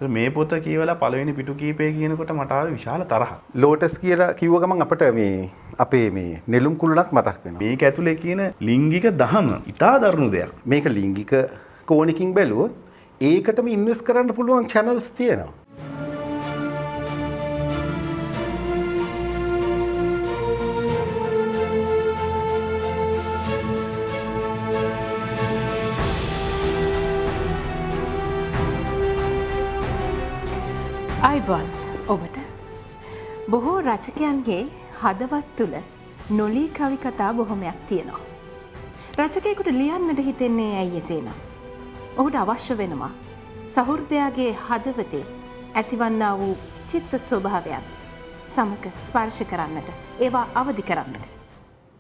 මේ පොත කියවලා පළවෙනි පිටු කීපය කියනකොට මට ආවේ විශාල තරහක්. ලෝටස් කියලා කිව්ව ගමන් අපිට මේ අපේ මේ නෙළුම් කුළුණක් මතක් වෙනවා. මේක ඇතුලේ කියන ලිංගික දහම ඉතා දරුණු දෙයක්. මේක ලිංගික කෝණකින් බැලුවොත් ඒකටම ඉන්වෙස්ට් කරන්න පුළුවන් channels තියෙනවා. අයිබෝන් ඔබට බොහෝ රචකයන්ගේ හදවත් තුළ නොලී කවි කතා බොහොමයක් තියෙනවා. රචකයෙකුට ලියන්නට හිතෙන්නේ ඇයි එසේනම්? ඔහුට අවශ්‍ය වෙනවා සහෘදයාගේ හදවතේ ඇතිවන්නා වූ චිත්ත ස්වභාවයන් සමග ස්පර්ශ කරන්නට, ඒවා අවදි කරන්නට.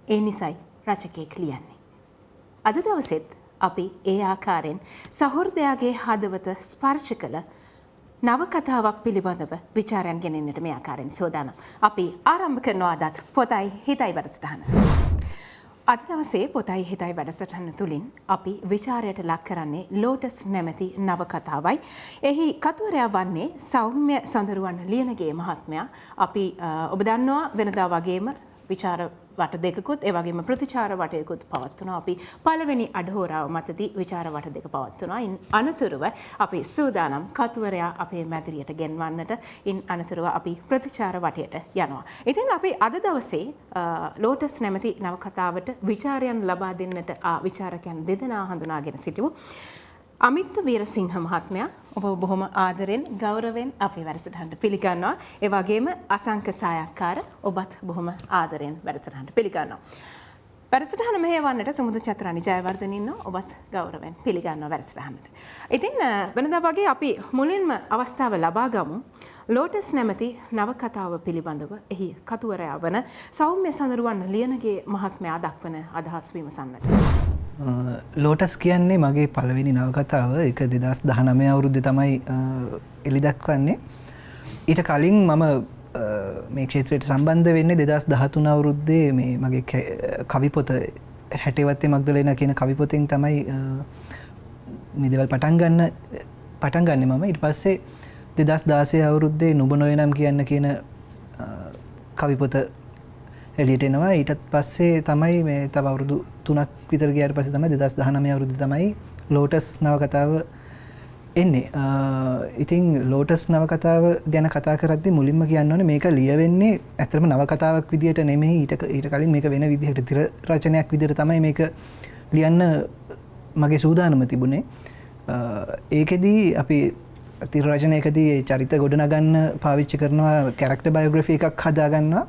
ඒ නිසයි රචකයෙක් ලියන්නේ. අද දවසෙත් අපි ඒ ආකාරයෙන් සහෘදයාගේ හදවත ස්පර්ශ කළ නවකතාවක් පිළිබඳව විචාරයන් ගෙනෙන්නට මේ ආකාරයෙන් සෝදානම්. අපි ආරම්භ කරනවා අදත් පොතයි හිතයි වැඩසටහන. අද දවසේ පොතයි හිතයි වැඩසටහන තුලින් අපි විචාරයට ලක් කරන්නේ ලෝටස් නැමැති නවකතාවයි. එහි කතුවරයා වන්නේ සෞම්‍ය සඳරුවන් ලියනගේ මහත්මයා. අපි ඔබ දන්නවා වෙනදා වගේම විචාර වට දෙකකුත් ඒ වගේම ප්‍රතිචාර වටයකුත් පවත්වනවා. අපි පළවෙනි අඩහෝරාව මතදී විචාර වට දෙක පවත්වනවා. ඉන් අනතුරුව අපි සූදානම් කතුවරයා අපේ මැදිරියට ගෙන්වන්නට. ඉන් අනතුරුව අපි ප්‍රතිචාර වටයට යනවා. ඉතින් අපි අද දවසේ ලෝටස් නැමැති නවකතාවට විචාරයන් ලබා දෙන්නට විචාරකයන් දෙදෙනා හඳුනාගෙන සිටිමු. අමිත් වීරසිංහ මහත්මයා ඔබ බොහොම ආදරෙන් ගෞරවයෙන් අපේ වැඩසටහනට පිළිගන්නවා. ඒ වගේම අසංක සායක්කාර ඔබත් බොහොම ආදරෙන් වැඩසටහනට පිළිගන්නවා. වැඩසටහන මෙහෙවන්නට සුමුද චතුරානි ජයවර්ධන ඉන්නවා. ඔබත් ගෞරවයෙන් පිළිගන්නවා වැඩසටහනට. ඉතින් වෙනදා වගේ අපි මුලින්ම අවස්ථාව ලබා ගමු ලෝටස් නැමැති නවකතාව පිළිබඳව එහි කතුවරයා වන සෞම්‍ය සඳරුවන් ලියනගේ මහත්මයා දක්වන අදහස් විමසන්නට. ලෝටස් කියන්නේ මගේ පළවෙනි නවකතාව. ඒක 2019 අවුරුද්දේ තමයි එළි දක්වන්නේ. ඊට කලින් මම මේ ක්ෂේත්‍රයට සම්බන්ධ වෙන්නේ 2013 අවුරුද්දේ මේ මගේ කවි පොත හැටේවත්තේ මග්දලේනා කියන කවි පොතෙන් තමයි මේ දේවල් පටන් ගන්නෙ මම. ඊට පස්සේ 2016 අවුරුද්දේ නුඹ නොයනම් කියන්න කියන කවි පොත එළියට එනවා. ඊටත් පස්සේ තමයි මේ තව අවුරුදු 3ක් විතර ගියාට පස්සේ තමයි 2019 අවුරුද්දේ තමයි ලෝටස් නවකතාව එන්නේ. ඉතින් ලෝටස් නවකතාව ගැන කතා කරද්දී මුලින්ම කියන්න ඕනේ මේක ලියවෙන්නේ ඇත්තටම නවකතාවක් විදියට නෙමෙයි. ඊට කලින් මේක වෙන විදිහට තිර රචනයක් විදිහට තමයි මේක ලියන්න මගේ සූදානම තිබුණේ. ඒකෙදී අපි තිර රචනයකදී චරිත ගොඩනගන්න පාවිච්චි කරනවා කැරක්ටර් බයෝග්‍රැෆි එකක් හදාගන්නවා.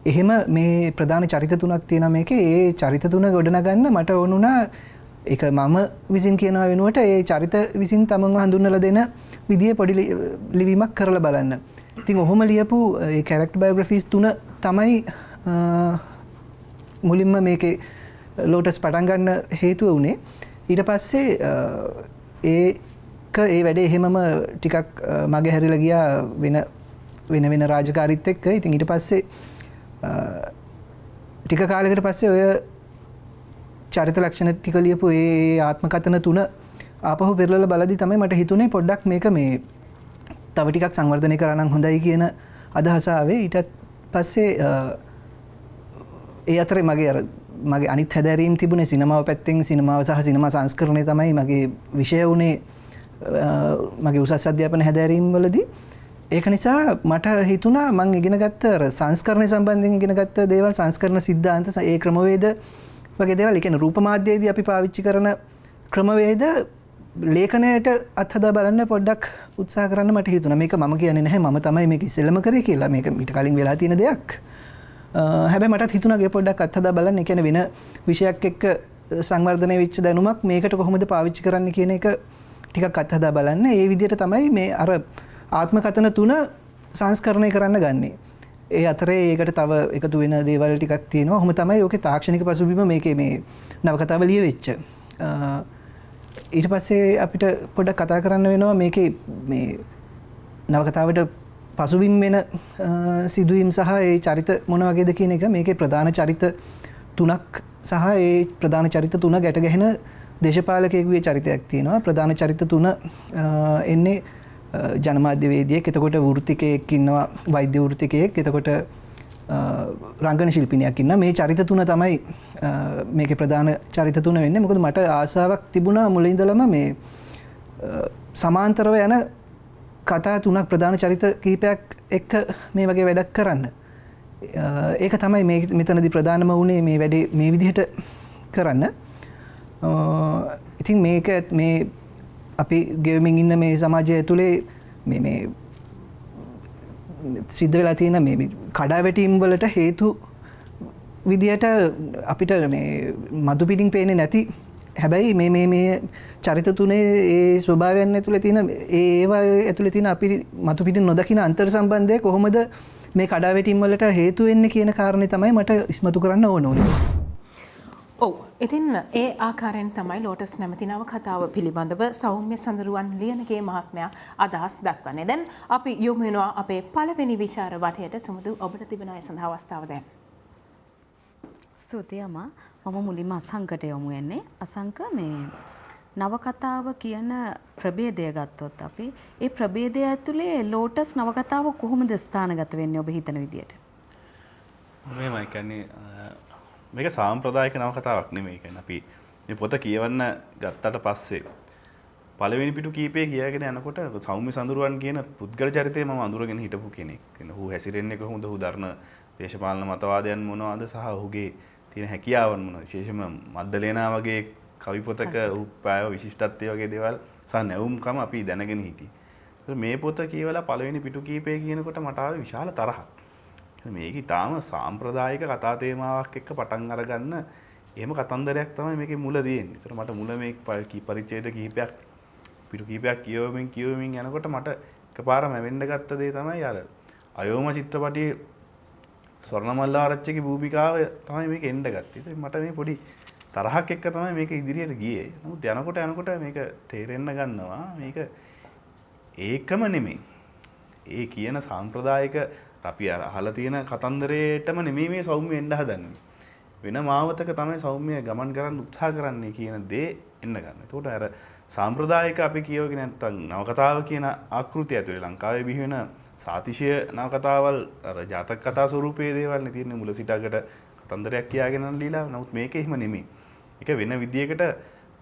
එහෙම මේ ප්‍රධාන චරිත තුනක් තියෙනවා මේකේ. ඒ චරිත තුන ගොඩනගන්න මට ඕන වුණා ඒක මම විසින් කියනවා වෙනුවට ඒ චරිත විසින් තමන්ව හඳුන්වලා දෙන විදිය පොඩි ලිවීමක් කරලා බලන්න. ඉතින් ඔහොම ලියපු ඒ කැරක්ටර් බයෝග්‍රැෆිස් තුන තමයි මුලින්ම මේකේ ලෝටස් පටන් ගන්න හේතුව වුණේ. ඊට පස්සේ ඒ වැඩේ එහෙමම ටිකක් මගේ හැරිලා ගියා වෙන රාජකාරීත් එක්ක. ඉතින් ඊට පස්සේ ටික කාලයකට පස්සේ ඔය චරිත ලක්ෂණ ටික ලියපු ඒ ආත්මකථන තුන ආපහු පෙරලලා බලද්දි තමයි මට හිතුනේ පොඩ්ඩක් මේක මේ තව ටිකක් සංවර්ධනය කරා නම් හොඳයි කියන අදහස ආවේ. ඊටත් පස්සේ ඒ අතරේ මගේ අනිත් හැදෑරීම් තිබුණේ සිනමාව පැත්තෙන්. සිනමාව සහ සිනමා සංස්කරණය තමයි මගේ විෂය වුණේ මගේ උසස් අධ්‍යාපන හැදෑරීම් වලදී. ඒක නිසා මට හිතුණා මම ඉගෙන ගත්ත සංස්කරණය සම්බන්ධයෙන් ඉගෙන ගත්ත දේවල්, සංස්කරණ සිද්ධාන්ත, ඒ ක්‍රමවේද වගේ දේවල්, ඒ කියන්නේ රූප මාධ්‍යයේදී අපි පාවිච්චි කරන ක්‍රමවේද ලේඛනයට අත්හදා බලන්න පොඩ්ඩක් උත්සාහ කරන්න මට හිතුණා. මේක මම කියන්නේ නැහැ මම තමයි මේක ඉස්සෙල්ලම කරේ කියලා. මේක ඊට කලින් වෙලා තියෙන දෙයක්. හැබැයි මටත් හිතුණා ගේ පොඩ්ඩක් අත්හදා බලන්න. ඒ කියන්නේ වෙන විෂයක් එක්ක සංවර්ධනය වෙච්ච දැනුමක් මේකට කොහොමද පාවිච්චි කරන්න කියන එක ටිකක් අත්හදා බලන්න. ඒ විදිහට තමයි මේ අර ආත්මකථන තුන සංස්කරණය කරන්න ගන්නේ. ඒ අතරේ ඒකට තව එකතු වෙන දේවල් ටිකක් තියෙනවා. ඔහොම තමයි ඕකේ තාක්ෂණික පසුබිම මේකේ මේ නවකතාව ලියවෙච්ච. ඊට පස්සේ අපිට පොඩ්ඩක් කතා කරන්න වෙනවා මේකේ මේ නවකතාවට පසුබිම් වෙන සිදුවීම් සහ ඒ චරිත මොන වගේද කියන එක. මේකේ ප්‍රධාන චරිත තුනක් සහ ඒ ප්‍රධාන චරිත තුන ගැට ගැහෙන දේශපාලකයෙකුගේ චරිතයක් තියෙනවා. ප්‍රධාන චරිත තුන එන්නේ ජනමාධ්‍යවේදියෙක්, එතකොට වෘත්තිකයෙක් ඉන්නවා, වෛද්‍ය වෘත්තිකයෙක්, එතකොට රංගන ශිල්පිනියක් ඉන්නවා. මේ චරිත තුන තමයි මේකේ ප්‍රධාන චරිත තුන වෙන්නේ. මොකද මට ආසාවක් තිබුණා මුලින් ඉඳලම මේ සමාන්තරව යන කතා තුනක් ප්‍රධාන චරිත කිහිපයක් එක්ක මේ වගේ වැඩක් කරන්න. ඒක තමයි මෙතනදී ප්‍රධානම වුණේ මේ වැඩේ මේ විදිහට කරන්න. ඉතින් මේක මේ අපි ගෙවමින් ඉන්න මේ සමාජය ඇතුලේ මේ සිද්ධ වෙලා තියෙන මේ කඩාවැටීම් වලට හේතු විදියට අපිට මේ මතු පිටින් පේන්නේ නැති, හැබැයි මේ චරිත තුනේ ඒ ස්වභාවයන් ඇතුලේ තියෙන ඒවා ඇතුලේ තියෙන අපි මතු පිටින් නොදකින අන්තර් සම්බන්ධය කොහොමද මේ කඩාවැටීම් වලට හේතු වෙන්නේ කියන කාරණේ තමයි මට ඉස්මතු කරන්න ඕන උනේ. ඔව්. ඉතින් ඒ ආකාරයෙන් තමයි ලෝටස් නැමැති නවකතාව පිළිබඳව සෞම්‍ය සඳරුවන් ලියනගේ මහත්මයා අදහස් දක්වන්නේ. දැන් අපි යොමු වෙනවා අපේ පළවෙනි විචාර වටයට. සුමුදු ඔබට තිබෙන අය සඳහා අවස්ථාව දැන්. ස්තුතියි අම්මා. මම මුලින්ම අසංකට යොමු වෙන්නේ. අසංක මේ නවකතාව කියන ප්‍රභේදය ගත්තොත් අපි ඒ ප්‍රභේදය ඇතුලේ ලෝටස් නවකතාව කොහොමද ස්ථානගත වෙන්නේ ඔබ හිතන විදියට? මේමයි කියන්නේ මේක සාම්ප්‍රදායික නවකතාවක් නෙමෙයි. කියන්නේ අපි මේ පොත කියවන්න ගත්තට පස්සේ පළවෙනි පිටු කීපේ කියාගෙන යනකොට සෞම්‍ය සඳරුවන් කියන පුද්ගල චරිතය මම අඳුරගෙන හිටපු කෙනෙක්. ඔහු හැසිරෙන්නේ කොහොමද? ඔහු දරන දේශපාලන මතවාදයන් මොනවාද සහ ඔහුගේ තියෙන හැකියාවන් මොනවද? විශේෂයෙන්ම මද්දලේනා වගේ කවි පොතක ඔහු ප්‍රාය විශිෂ්ටත්වයේ වගේ දේවල් සහ නැවුම්කම අපි දැනගෙන හිටියේ. මේ පොත කියවලා පළවෙනි පිටු කීපේ කියනකොට මට ආවේ විශාල තරහක්. මේක ඊටාම සාම්ප්‍රදායික කතා තේමාවක් එක්ක පටන් අරගන්න එහෙම කතන්දරයක් තමයි මේකේ මුල තියෙන්නේ. ඒතර මට මුල මේ පරිච්ඡේද කිහිපයක් පිටු කිහිපයක් කියවමින් යනකොට මට එකපාරම වෙන්න ගත්ත දේ තමයි අර අයෝම චිත්‍රපටයේ ස්වර්ණමල්ල ආරච්චිගේ භූමිකාව තමයි මේක එන්න ගත්තේ. ඉතින් මට මේ පොඩි තරහක් එක්ක තමයි මේක ඉදිරියට ගියේ. නමුත් යනකොට මේක තේරෙන්න ගන්නවා මේක ඒකම නෙමෙයි. ඒ කියන සාම්ප්‍රදායික අපි අහලා තියෙන කතන්දරේටම නෙමෙයි මේ සෞම්‍ය එන්න හදන්නේ. වෙන මාවතක තමයි සෞම්‍ය ගමන් කරන්න උත්සාහ කරන්නේ කියන දේ එන්න ගන්න. ඒකට අර සාම්ප්‍රදායික අපි කියවගෙන නැත්තම් නවකතාව කියන ආකෘතිය ඇතුලේ ලංකාවේ බිහි වෙන සාතිශය නවකතාවල් අර ජාතක කතා ස්වරූපයේ දේවල් නේ තියෙන්නේ. මුල සිට අගට කතන්දරයක් කියාගෙන යන ලීලා. නමුත් මේක එහෙම නෙමෙයි. ඒක වෙන විදියකට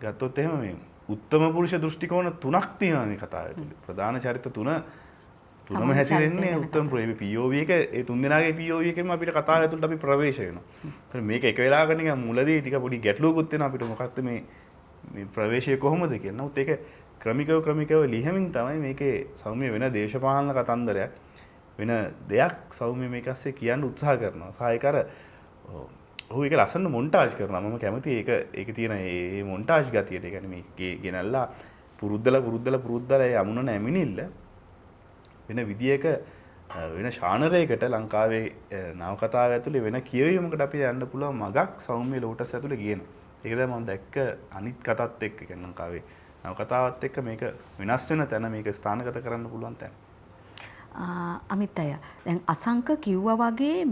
ගත්තොත් එහෙම මේ උත්තම පුරුෂ දෘෂ්ටි කෝණ තුනක් තියෙනවා මේ කතාව ඇතුලේ. ප්‍රධාන චරිත තුනම හැසිරෙන්නේ උත්තම POV එක. ඒ තුන් දෙනාගේ POV එකෙන්ම අපිට කතාව ඇතුළට අපි ප්‍රවේශ වෙනවා. මේක එක වෙලාවකට නිකන් මුලදී ටික පොඩි ගැටලුවකුත් වෙනවා අපිට මොකක්ද මේ ප්‍රවේශය කොහොමද කියලා. නමුත් ඒක ක්‍රමිකව ලියමින් තමයි මේකේ සෞම්‍ය වෙන දේශපාලන කතන්දරයක් වෙන දෙයක් සෞම්‍ය මේක ඇස්සේ කියන්න උත්සාහ කරනවා. සහ ඒක අර ඔහු ඒක ලස්සන මොන්ටාජ් කරනවා. මම කැමති ඒක තියෙන මේ මොන්ටාජ් ගතියට. ඒ කියන්නේ මේකේ ගෙනල්ලා පුරුද්දලා ඒ අමුණ නැමිනිල්ල වෙන විදියක වෙන ශානරයකට ලංකාවේ නවකතාව ඇතුලේ වෙන කියවීමකට අපි යන්න පුළුවන් මගක් සෞම්‍ය ලෝටස් ඇතුලේ කියනවා. ඒක තමයි මම දැක්ක අනිත් කතාවත් එක්ක කියන්නේ ලංකාවේ නවකතාවත් එක්ක මේක වෙනස් වෙන තැන මේක ස්ථානගත කරන්න පුළුවන් තැන. අමිත් අය දැන් අසංක කිව්වා වගේ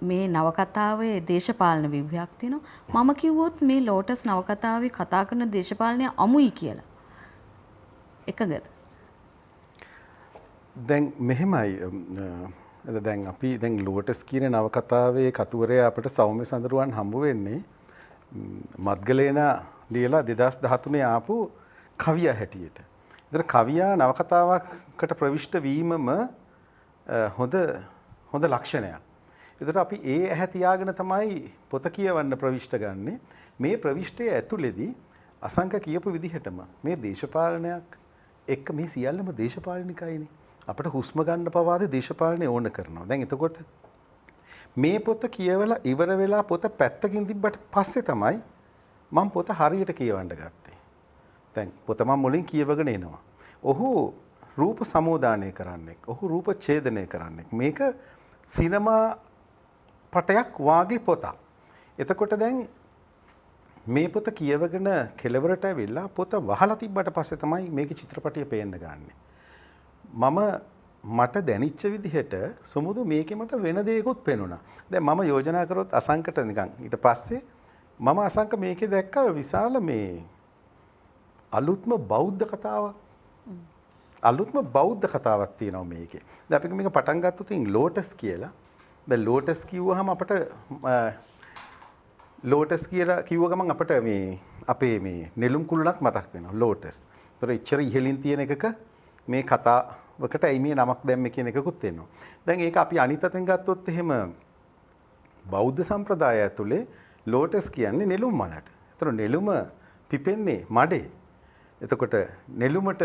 මේ නවකතාවේ දේශපාලන විභාගයක් තියෙනවා. මම කිව්වොත් මේ ලෝටස් නවකතාවේ කතා කරන දේශපාලනය අමුයි කියලා. එකගද? දැන් මෙහෙමයි දැන් අපි දැන් ලෝටස් කියන නවකතාවේ කතුවරයා අපිට සෞම්‍ය සඳරුවන් හම්බ වෙන්නේ මද්ගලේනා ලියලා 2013 ආපු කවියා හැටියට. ඒතර කවියා නවකතාවකට ප්‍රවිෂ්ඨ වීමම හොඳ ලක්ෂණයක්. ඒතර අපි ඒ ඇහැ තියාගෙන තමයි පොත කියවන්න ප්‍රවිෂ්ඨ ගන්නෙ. මේ ප්‍රවිෂ්ඨය ඇතුළේදී අසංක කියපු විදිහටම මේ දේශපාලනයක් එක්ක මේ සියල්ලම දේශපාලනිකයිනේ. අපිට හුස්ම ගන්න පවාද දේශපාලනය ඕන කරනවා. දැන් එතකොට මේ පොත කියවලා ඉවර වෙලා පොත පැත්තකින් තිබ්බට පස්සේ තමයි මම පොත හරියට කියවන්න ගත්තේ. දැන් පොත මම මුලින් කියවගෙන එනවා. ඔහු රූප සමෝදානය කරන්නේ. ඔහු රූප ඡේදනය කරන්නේ. මේක සිනමා පටයක් වාගේ පොතක්. එතකොට දැන් මේ පොත කියවගෙන කෙලවරට ඇවිල්ලා පොත වහලා තිබ්බට පස්සේ තමයි මේකේ චිත්‍රපටිය පේන්න ගන්නෙ. මට දැනිච්ච විදිහට සමුදු මේකේ මට වෙන දෙයක්වත් පේනුණා. දැන් මම යෝජනා කරොත් අසංකට නිකන් ඊට පස්සේ මම අසංක මේකේ දැක්ක විශාල මේ අලුත්ම බෞද්ධ කතාවක්. අලුත්ම බෞද්ධ කතාවක් තියෙනවා මේකේ. දැන් අපි මේක පටන් ගත්තොත් ලෝටස් කියලා. දැන් ලෝටස් කිව්වහම අපිට ලෝටස් කියලා කිව්ව ගමන් අපිට මේ අපේ මේ නෙළුම් කුළුණක් මතක් වෙනවා ලෝටස්. ඒතර ඉච්චර ඉහළින් තියෙන එකක මේ කතාවකට ඇයි මේ නමක් දැම්මේ කියන එකකුත් එනවා. දැන් ඒක අපි අනිත් අතෙන් ගත්තොත් එහෙම බෞද්ධ සම්ප්‍රදාය ඇතුලේ ලෝටස් කියන්නේ නෙළුම් මලට. ඒතර නෙළුම පිපෙන්නේ මඩේ. එතකොට නෙළුමට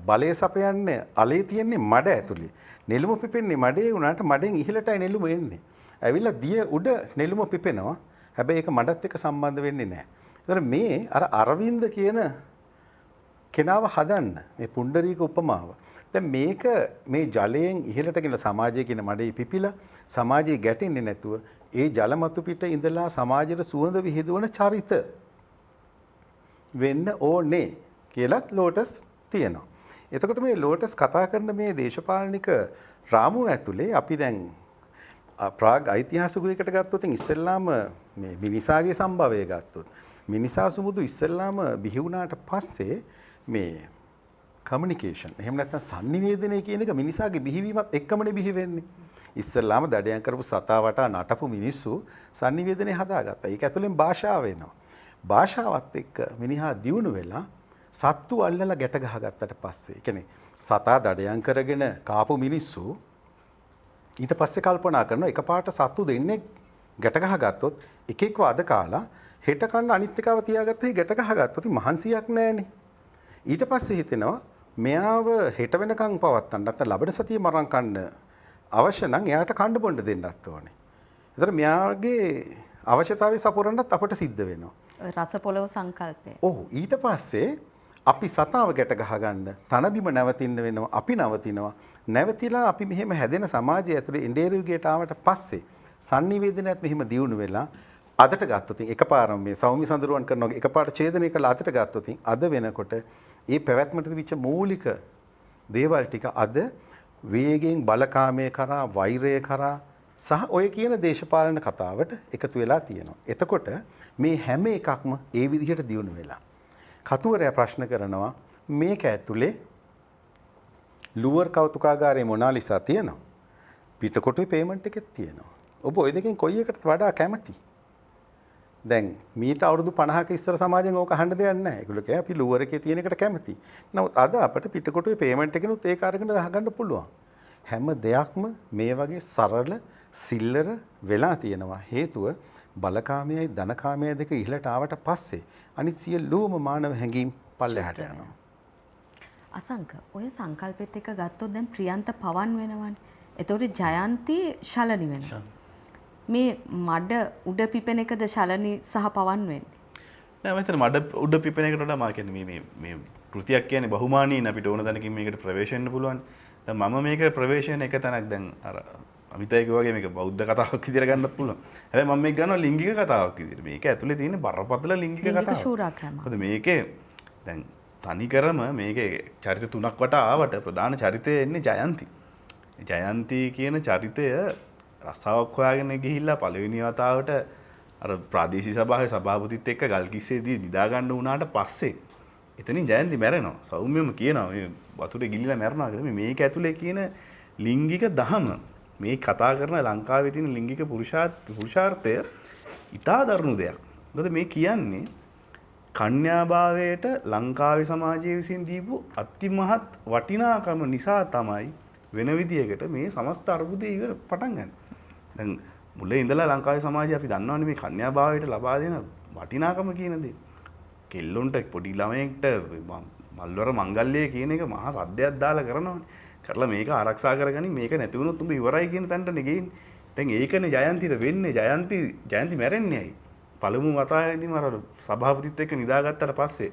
බලය සපයන්නේ අලේ තියෙන්නේ මඩ ඇතුලේ. නෙළුම පිපෙන්නේ මඩේ වුණාට මඩෙන් ඉහළටයි නෙළුම එන්නේ. ඇවිල්ලා දිය උඩ නෙළුම පිපෙනවා. හැබැයි ඒක මඩත් එක්ක සම්බන්ධ වෙන්නේ නැහැ. ඒතර මේ අර අරවින්ද කියන කෙනාව හදන්න මේ පුණ්ඩරීක උපමාව. දැන් මේක මේ ජලයෙන් ඉහළට ගෙන සමාජය කියන මඩේ පිපිලා සමාජයේ ගැටෙන්නේ නැතුව ඒ ජලමතු පිට ඉඳලා සමාජයට සුවඳ විහිදුවන චරිත වෙන්න ඕනේ කියලත් ලෝටස් තියෙනවා. එතකොට මේ ලෝටස් කතා කරන මේ දේශපාලනික රාමුව ඇතුලේ අපි දැන් ප්‍රාග් ඓතිහාසිකයකට ගත්තොත් ඉස්සෙල්ලාම මේ මිනිසාගේ සම්භවය ගත්තොත් මිනිසා සුමුදු ඉස්සෙල්ලාම බිහි වුණාට පස්සේ මේ කමියුනිකේෂන් එහෙම නැත්නම් sannivedanaya කියන එක මිනිසාගේ බිහිවීමත් එක්කමනේ බිහි වෙන්නේ. ඉස්සෙල්ලාම දඩයන් කරපු සතා වටා නටපු මිනිස්සු sannivedanaya හදාගත්තා. ඒක ඇතුලෙන් භාෂාව එනවා. භාෂාවත් එක්ක මිනිහා දියුණු වෙලා සත්තු අල්ලලා ගැට ගහගත්තට පස්සේ, ඒ කියන්නේ සතා දඩයන් කරගෙන කාපු මිනිස්සු ඊට පස්සේ කල්පනා කරනවා එකපාරට සත්තු දෙන්නේ ගැට ගහගත්තොත් එක එකව අද කාලා හෙට කන්න අනිත් එකව තියාගත්තේ ගැට ගහගත්තොත් මහන්සියක් නැහැනේ. ඊට පස්සේ හිතෙනවා මෙයාව හෙට වෙනකන් පවත්තන්න නැත්නම් ලබන සතියේ මරන් කන්න අවශ්‍ය නම් එයාට කන්න බොන්න දෙන්නත් ඕනේ. ඒතර මෙයාගේ අවශ්‍යතාවය සපුරන්නත් අපට සිද්ධ වෙනවා. රස පොළව සංකල්පය. ඔව් ඊට පස්සේ අපි සතාව ගැට ගහගන්න තනබිම නැවතින්න වෙනවා. අපි නවතිනවා. නැවතිලා අපි මෙහෙම හැදෙන සමාජය ඇතුලේ ඉන්ඩේරියුගේට ආවට පස්සේ sannivedanayaත් මෙහෙම දියුණු වෙලා අදට ගත්තොත් එකපාරම මේ සෞම්‍ය සඳරුවන් කරනවා එකපාරට ඡේදනය කළා අදට ගත්තොත් අද වෙනකොට ඒ පැවැත්මට තිබිච්ච මූලික දේවල් ටික අද වේගයෙන් බලකාමයේ කරා වෛරය කරා සහ ඔය කියන දේශපාලන කතාවට එකතු වෙලා තියෙනවා. එතකොට මේ හැම එකක්ම ඒ විදිහට දියුණු වෙලා කතුවරයා ප්‍රශ්න කරනවා මේක ඇතුලේ ලුවර් කෞතුකාගාරයේ මොනාලිසා තියෙනවා. පිටකොටුවේ පේමන්ට් එකක් තියෙනවා. ඔබ ওই දෙකෙන් කොයි එකටද වඩා කැමති? දැන් මීට අවුරුදු 50ක ඉස්සර සමාජයෙන් ඕක අහන්න දෙයක් නැහැ. ඒගොල්ලෝ කිය අපි ලුවර් එකේ තියෙන එකට කැමති. නමුත් අද අපිට පිටකොටුවේ පේමන්ට් එකනොත් ඒක අරගෙන ගහගන්න පුළුවන්. හැම දෙයක්ම මේ වගේ සරල සිල්ලර වෙලා තියෙනවා. හේතුව බලකාමයයි ධනකාමයයි දෙක ඉහළට ආවට පස්සේ අනිත් සියලුම මානව හැඟීම් පල්ලෙහාට යනවා. අසංක ඔය සංකල්පෙත් එක ගත්තොත් දැන් ප්‍රියන්ත පවන් වෙනවනේ. එතකොට ජයන්ති ශලනි වෙනවා. මේ මඩ උඩ පිපෙන එකද ශලනි සහ පවන් වෙන්නේ? නෑ මම හිතන්නේ මඩ උඩ පිපෙන එකට වඩා මා කියන්නේ මේ කෘතියක් කියන්නේ බහුමානීන අපිට ඕන තැනකින් මේකට ප්‍රවේශ වෙන්න පුළුවන්. දැන් මම මේක ප්‍රවේශයෙන් එක තැනක් දැන් අර අමිතයික වගේ මේක බෞද්ධ කතාවක් විදියට ගන්නත් පුළුවන්. හැබැයි මම මේක ගන්නවා ලිංගික කතාවක් විදියට. මේක ඇතුලේ තියෙන බරපතල ලිංගික කතාවක්. ලිංගික ශූරක්‍රම. මොකද මේකේ දැන් තනිකරම මේකේ චරිත තුනක් වටා ආවට ප්‍රධාන චරිතය එන්නේ ජයන්ති. ජයන්ති කියන චරිතය රස්සාවක් හොයාගෙන ගිහිල්ලා පළවෙනි වතාවට අර ප්‍රාදේශීය සභාවේ සභාපතිත් එක්ක ගල්කිස්සේදී නිදා ගන්න වුණාට පස්සේ එතනින් ජයන්ති මැරෙනවා. සෞම්‍යම කියනවා මේ වතුරේ ගිලිලා මැරෙනවා කියලා. මේක ඇතුලේ කියන ලිංගික දහම මේ කතා කරන ලංකාවේ තියෙන ලිංගික පුරුෂාර්ථය ඉතා දරුණු දෙයක්. මොකද මේ කියන්නේ කන්‍යාභාවයට ලංකාවේ සමාජයේ විසින් දීපු අතිමහත් වටිනාකම නිසා තමයි වෙන විදියකට මේ සමස්ත අර්බුදය ඉවර පටන් ගන්න. දැන් මුලින් ඉඳලා ලංකාවේ සමාජය අපි දන්නවනේ මේ කන්‍යාභාවයට ලබා දෙන වටිනාකම කියන දේ. කෙල්ලොන්ට පොඩි ළමයෙක්ට මල්වර මංගල්‍යය කියන එක මහා සද්දයක් දාලා කරනවානේ. කරලා මේක ආරක්ෂා කරගනින් මේක නැති වුණොත් උඹ ඉවරයි කියන තැනටනේ ගේන්නේ. දැන් ඒකනේ ජයන්තිට වෙන්නේ. ජයන්ති මැරෙන්නේ ඇයි? පළමු වතාවේදීම අර සභාපතිත් එක්ක නිදාගත්තට පස්සේ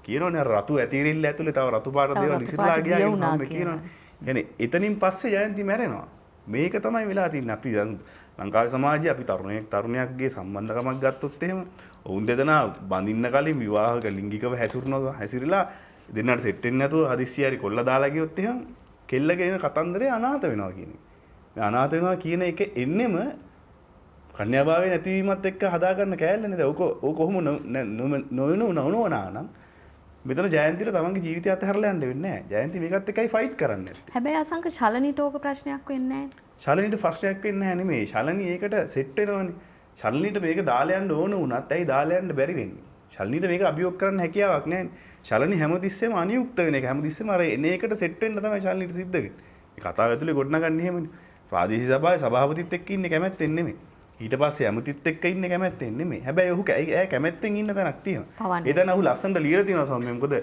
කියනෝනේ අර රතු ඇතිරිල්ල ඇතුලේ තව රතු පාට දේවල් ඉස්සරලා ගියා කියලා කියනවා. يعني එතනින් පස්සේ ජයන්ති මැරෙනවා. මේක තමයි වෙලා තින්නේ. අපි දැන් ලංකාවේ සමාජයේ අපි තරුණයෙක්ගේ සම්බන්ධකමක් ගත්තොත් එහෙම ඔවුන් දෙදෙනා බඳින්න කලින් විවාහක ලිංගිකව හැසිරලා දෙන්නට සෙට් වෙන්නේ නැතුව හදිස්සිය හරි කොල්ල දාලා ගියොත් එහෙම කෙල්ලගෙන කතන්දරේ අනාථ වෙනවා කියන්නේ. මේ අනාථ වෙනවා කියන එක එන්නෙම කන්‍යාභාවයේ නැතිවීමත් එක්ක හදාගන්න කෑල්ලනේ. දැන් ඕක කොහොම නොවනා නම් මෙතන ජයන්තිට තමන්ගේ ජීවිතය අතහැරලා යන්න වෙන්නේ නැහැ. ජයන්ති මේකත් එක්කයි ෆයිට් කරන්නේ. හැබැයි අසංක ශලනිට ඕක ප්‍රශ්නයක් වෙන්නේ නැහැ. ශලනිට ප්‍රශ්නයක් වෙන්නේ නැහැ නෙමෙයි. ශලනි ඒකට සෙට් වෙනවනේ. ශලනිට මේක දාලා යන්න ඕන වුණත් ඇයි දාලා යන්න බැරි වෙන්නේ? ශලනිට මේක අභියෝග කරන්න හැකියාවක් නැහැ. ශලනි හැමතිස්සෙම අනියුක්ත වෙන එක. හැමතිස්සෙම අර එන එකට සෙට් වෙන්න තමයි ශලනිට සිද්ධ වෙන්නේ. මේ කතාව ඇතුලේ ගොඩනගන්නේ එහෙමනේ. ප්‍රාදේශීය සභාවේ සභාපතිත් එක්ක ඉන්නේ කැමැත්තෙන් නෙමෙයි. ඊට පස්සේ ඇමතිත් එක්ක ඉන්නේ කැමැත්තෙන් නෙමෙයි. හැබැයි ඔහු කැමැත්තෙන් ඉන්න තැනක් තියෙනවා. ඒ තැන ඔහු ලස්සනට ලියලා තියෙනවා සෞම්‍ය. මොකද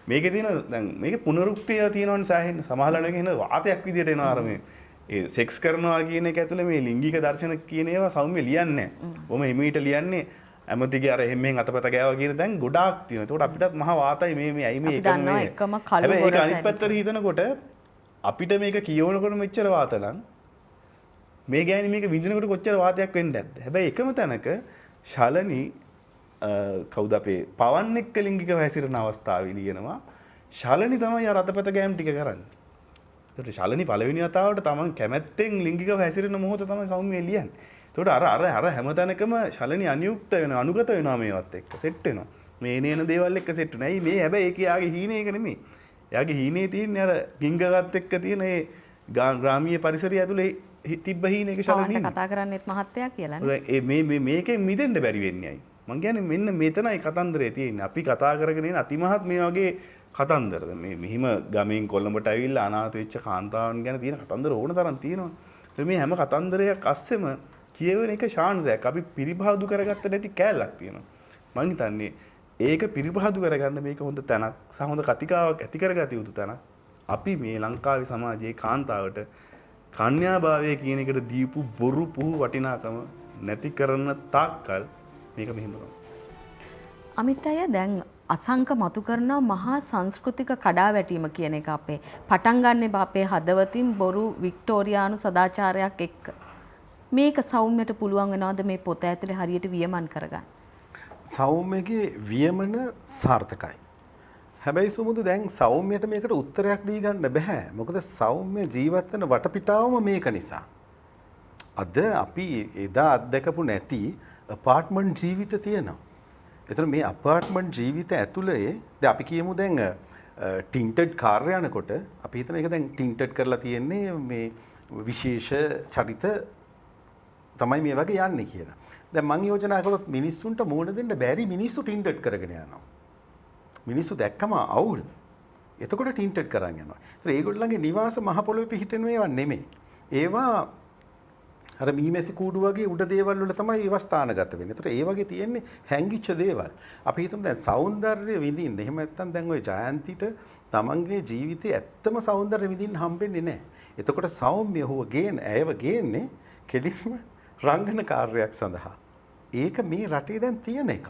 මේකේ තියෙන දැන් මේකේ පුනරුක්තිය තියෙනවනේ සෑහෙන. සමහරවල් එන වාතයක් විදියට එනවා අර මේ ඒ සෙක්ස් කරනවා කියන එක ඇතුලේ මේ ලිංගික දර්ශන කියන ඒවා සෞම්‍ය ලියන්නේ නැහැ. බොහොම හිමීට ලියන්නේ ඇමතිගේ අර එහෙම අතපත ගෑවා කියන දැන් ගොඩාක් තියෙනවා. ඒකට අපිටත් මහා වාතයි මේ ඇයි මේ එකම කළු ඒක අනිත් පැත්තට හිතනකොට අපිට මේක කියවනකොට මෙච්චර වාත නම් මේ ගෑණි මේක විඳිනකොට කොච්චර වාතයක් වෙන්නේ නැද්ද? හැබැයි එකම තැනක ශලනි කවුද අපේ පවන් එක්ක ලිංගිකව හැසිරෙන අවස්ථාවේ ලියනවා. ශලනි තමයි අර අතපත ගෑම් ටික කරන්නේ. ඒකට ශලනි පළවෙනි වතාවට තමන් කැමැත්තෙන් ලිංගිකව හැසිරෙන මොහොත තමයි සෞම්‍ය ලියන්නේ. ඒකට අර හැම තැනකම ශලනි අනියුක්ත වෙන අනුගත වෙනවා මේවත් එක්ක සෙට් වෙනවා. මේ එන දේවල් එක්ක සෙට් වෙනවා. ඇයි මේ හැබැයි ඒක යාගේ හීනේ එක නෙමෙයි. යාගේ හීනේ තියෙන්නේ අර ගිංගගත් එක්ක තියෙන ඒ ග්‍රාමීය පරිසරය ඇතුලේ තිබ්බ හීනේක ශලනි කතා කරන්නේත් මහත්තයා කියලා නේ. ඒ මේ මේකෙන් මිදෙන්න බැරි වෙන්නේ අයි. මං කියන්නේ මෙන්න මෙතනයි කතන්දරේ තියෙන්නේ. අපි කතා කරගෙන ඉන්න අතිමහත් මේ වගේ කතන්දරද මේ මෙහිම ගමෙන් කොළඹට ඇවිල්ලා අනාථ වෙච්ච කාන්තාවන් ගැන තියෙන කතන්දර ඕන තරම් තියෙනවා. ඒත් මේ හැම කතන්දරයක් අස්සෙම කියවෙන එක ශාන්තියක්. අපි පිරිබහදු කරගත්ත නැති කෑල්ලක් තියෙනවා. මං හිතන්නේ ඒක පිරිබහදු කරගන්න මේක හොඳ තැනක් සහ හොඳ කතිකාවක් ඇති කරගත යුතු තැනක්. අපි මේ ලංකාවේ සමාජයේ කාන්තාවට කන්‍යාභාවය කියන එකට දීපු බොරු පුහු වටිනාකම නැති කරන තාක්කල් මේක මෙහෙම තමයි. අමිත් අය දැන් අසංක මතු කරන මහා සංස්කෘතික කඩාවැටීම කියන එක අපේ පටන් ගන්න අපේ හදවතින් බොරු වික්ටෝරියානු සදාචාරයක් එක්ක. මේක සෞම්‍යයට පුළුවන් වෙනවද මේ පොත ඇතුලේ හරියට වියමන් කරගන්න? සෞම්‍යගේ වියමන සාර්ථකයි. හැබැයි සුමුදු දැන් සෞම්‍යයට මේකට උත්තරයක් දී ගන්න බෑ. මොකද සෞම්‍ය ජීවත් වෙන වටපිටාවම මේක නිසා. අද අපි එදා අත්දකපු නැති අපාර්ට්මන්ට් ජීවිත තියෙනවා. එතන මේ අපාර්ට්මන්ට් ජීවිත ඇතුලේ දැන් අපි කියමු දැන් ටින්ටඩ් කාර් යනකොට අපි හිතන එක දැන් ටින්ටඩ් කරලා තියෙන්නේ මේ විශේෂ චරිත තමයි මේ වගේ යන්නේ කියලා. දැන් මම යෝජනා කළොත් මිනිස්සුන්ට මෝඩ දෙන්න බැරි මිනිස්සු ටින්ටඩ් කරගෙන යනවා. මිනිස්සු දැක්කම අවුල්. එතකොට ටින්ටඩ් කරන් යනවා. ඒතර ඒගොල්ලන්ගේ නිවාස මහ පොළොවේ පිහිටෙන ඒවා නෙමෙයි. ඒවා අර මීමැසි කූඩු වගේ උඩ දේවල් වල තමයි ඒවා ස්ථානගත වෙන්නේ. ඒතර ඒ වගේ තියෙන්නේ හැංගිච්ච දේවල්. අපි හිතමු දැන් සෞන්දර්ය විඳින්න. එහෙම නැත්නම් දැන් ওই ජයන්තිට තමන්ගේ ජීවිතේ ඇත්තම සෞන්දර්ය විඳින්න හම්බෙන්නේ නැහැ. එතකොට සෞම්‍ය ඇයව ගේන්නේ කෙලින්ම රංගන කාර්යයක් සඳහා. ඒක මේ රටේ දැන් තියෙන එකක්.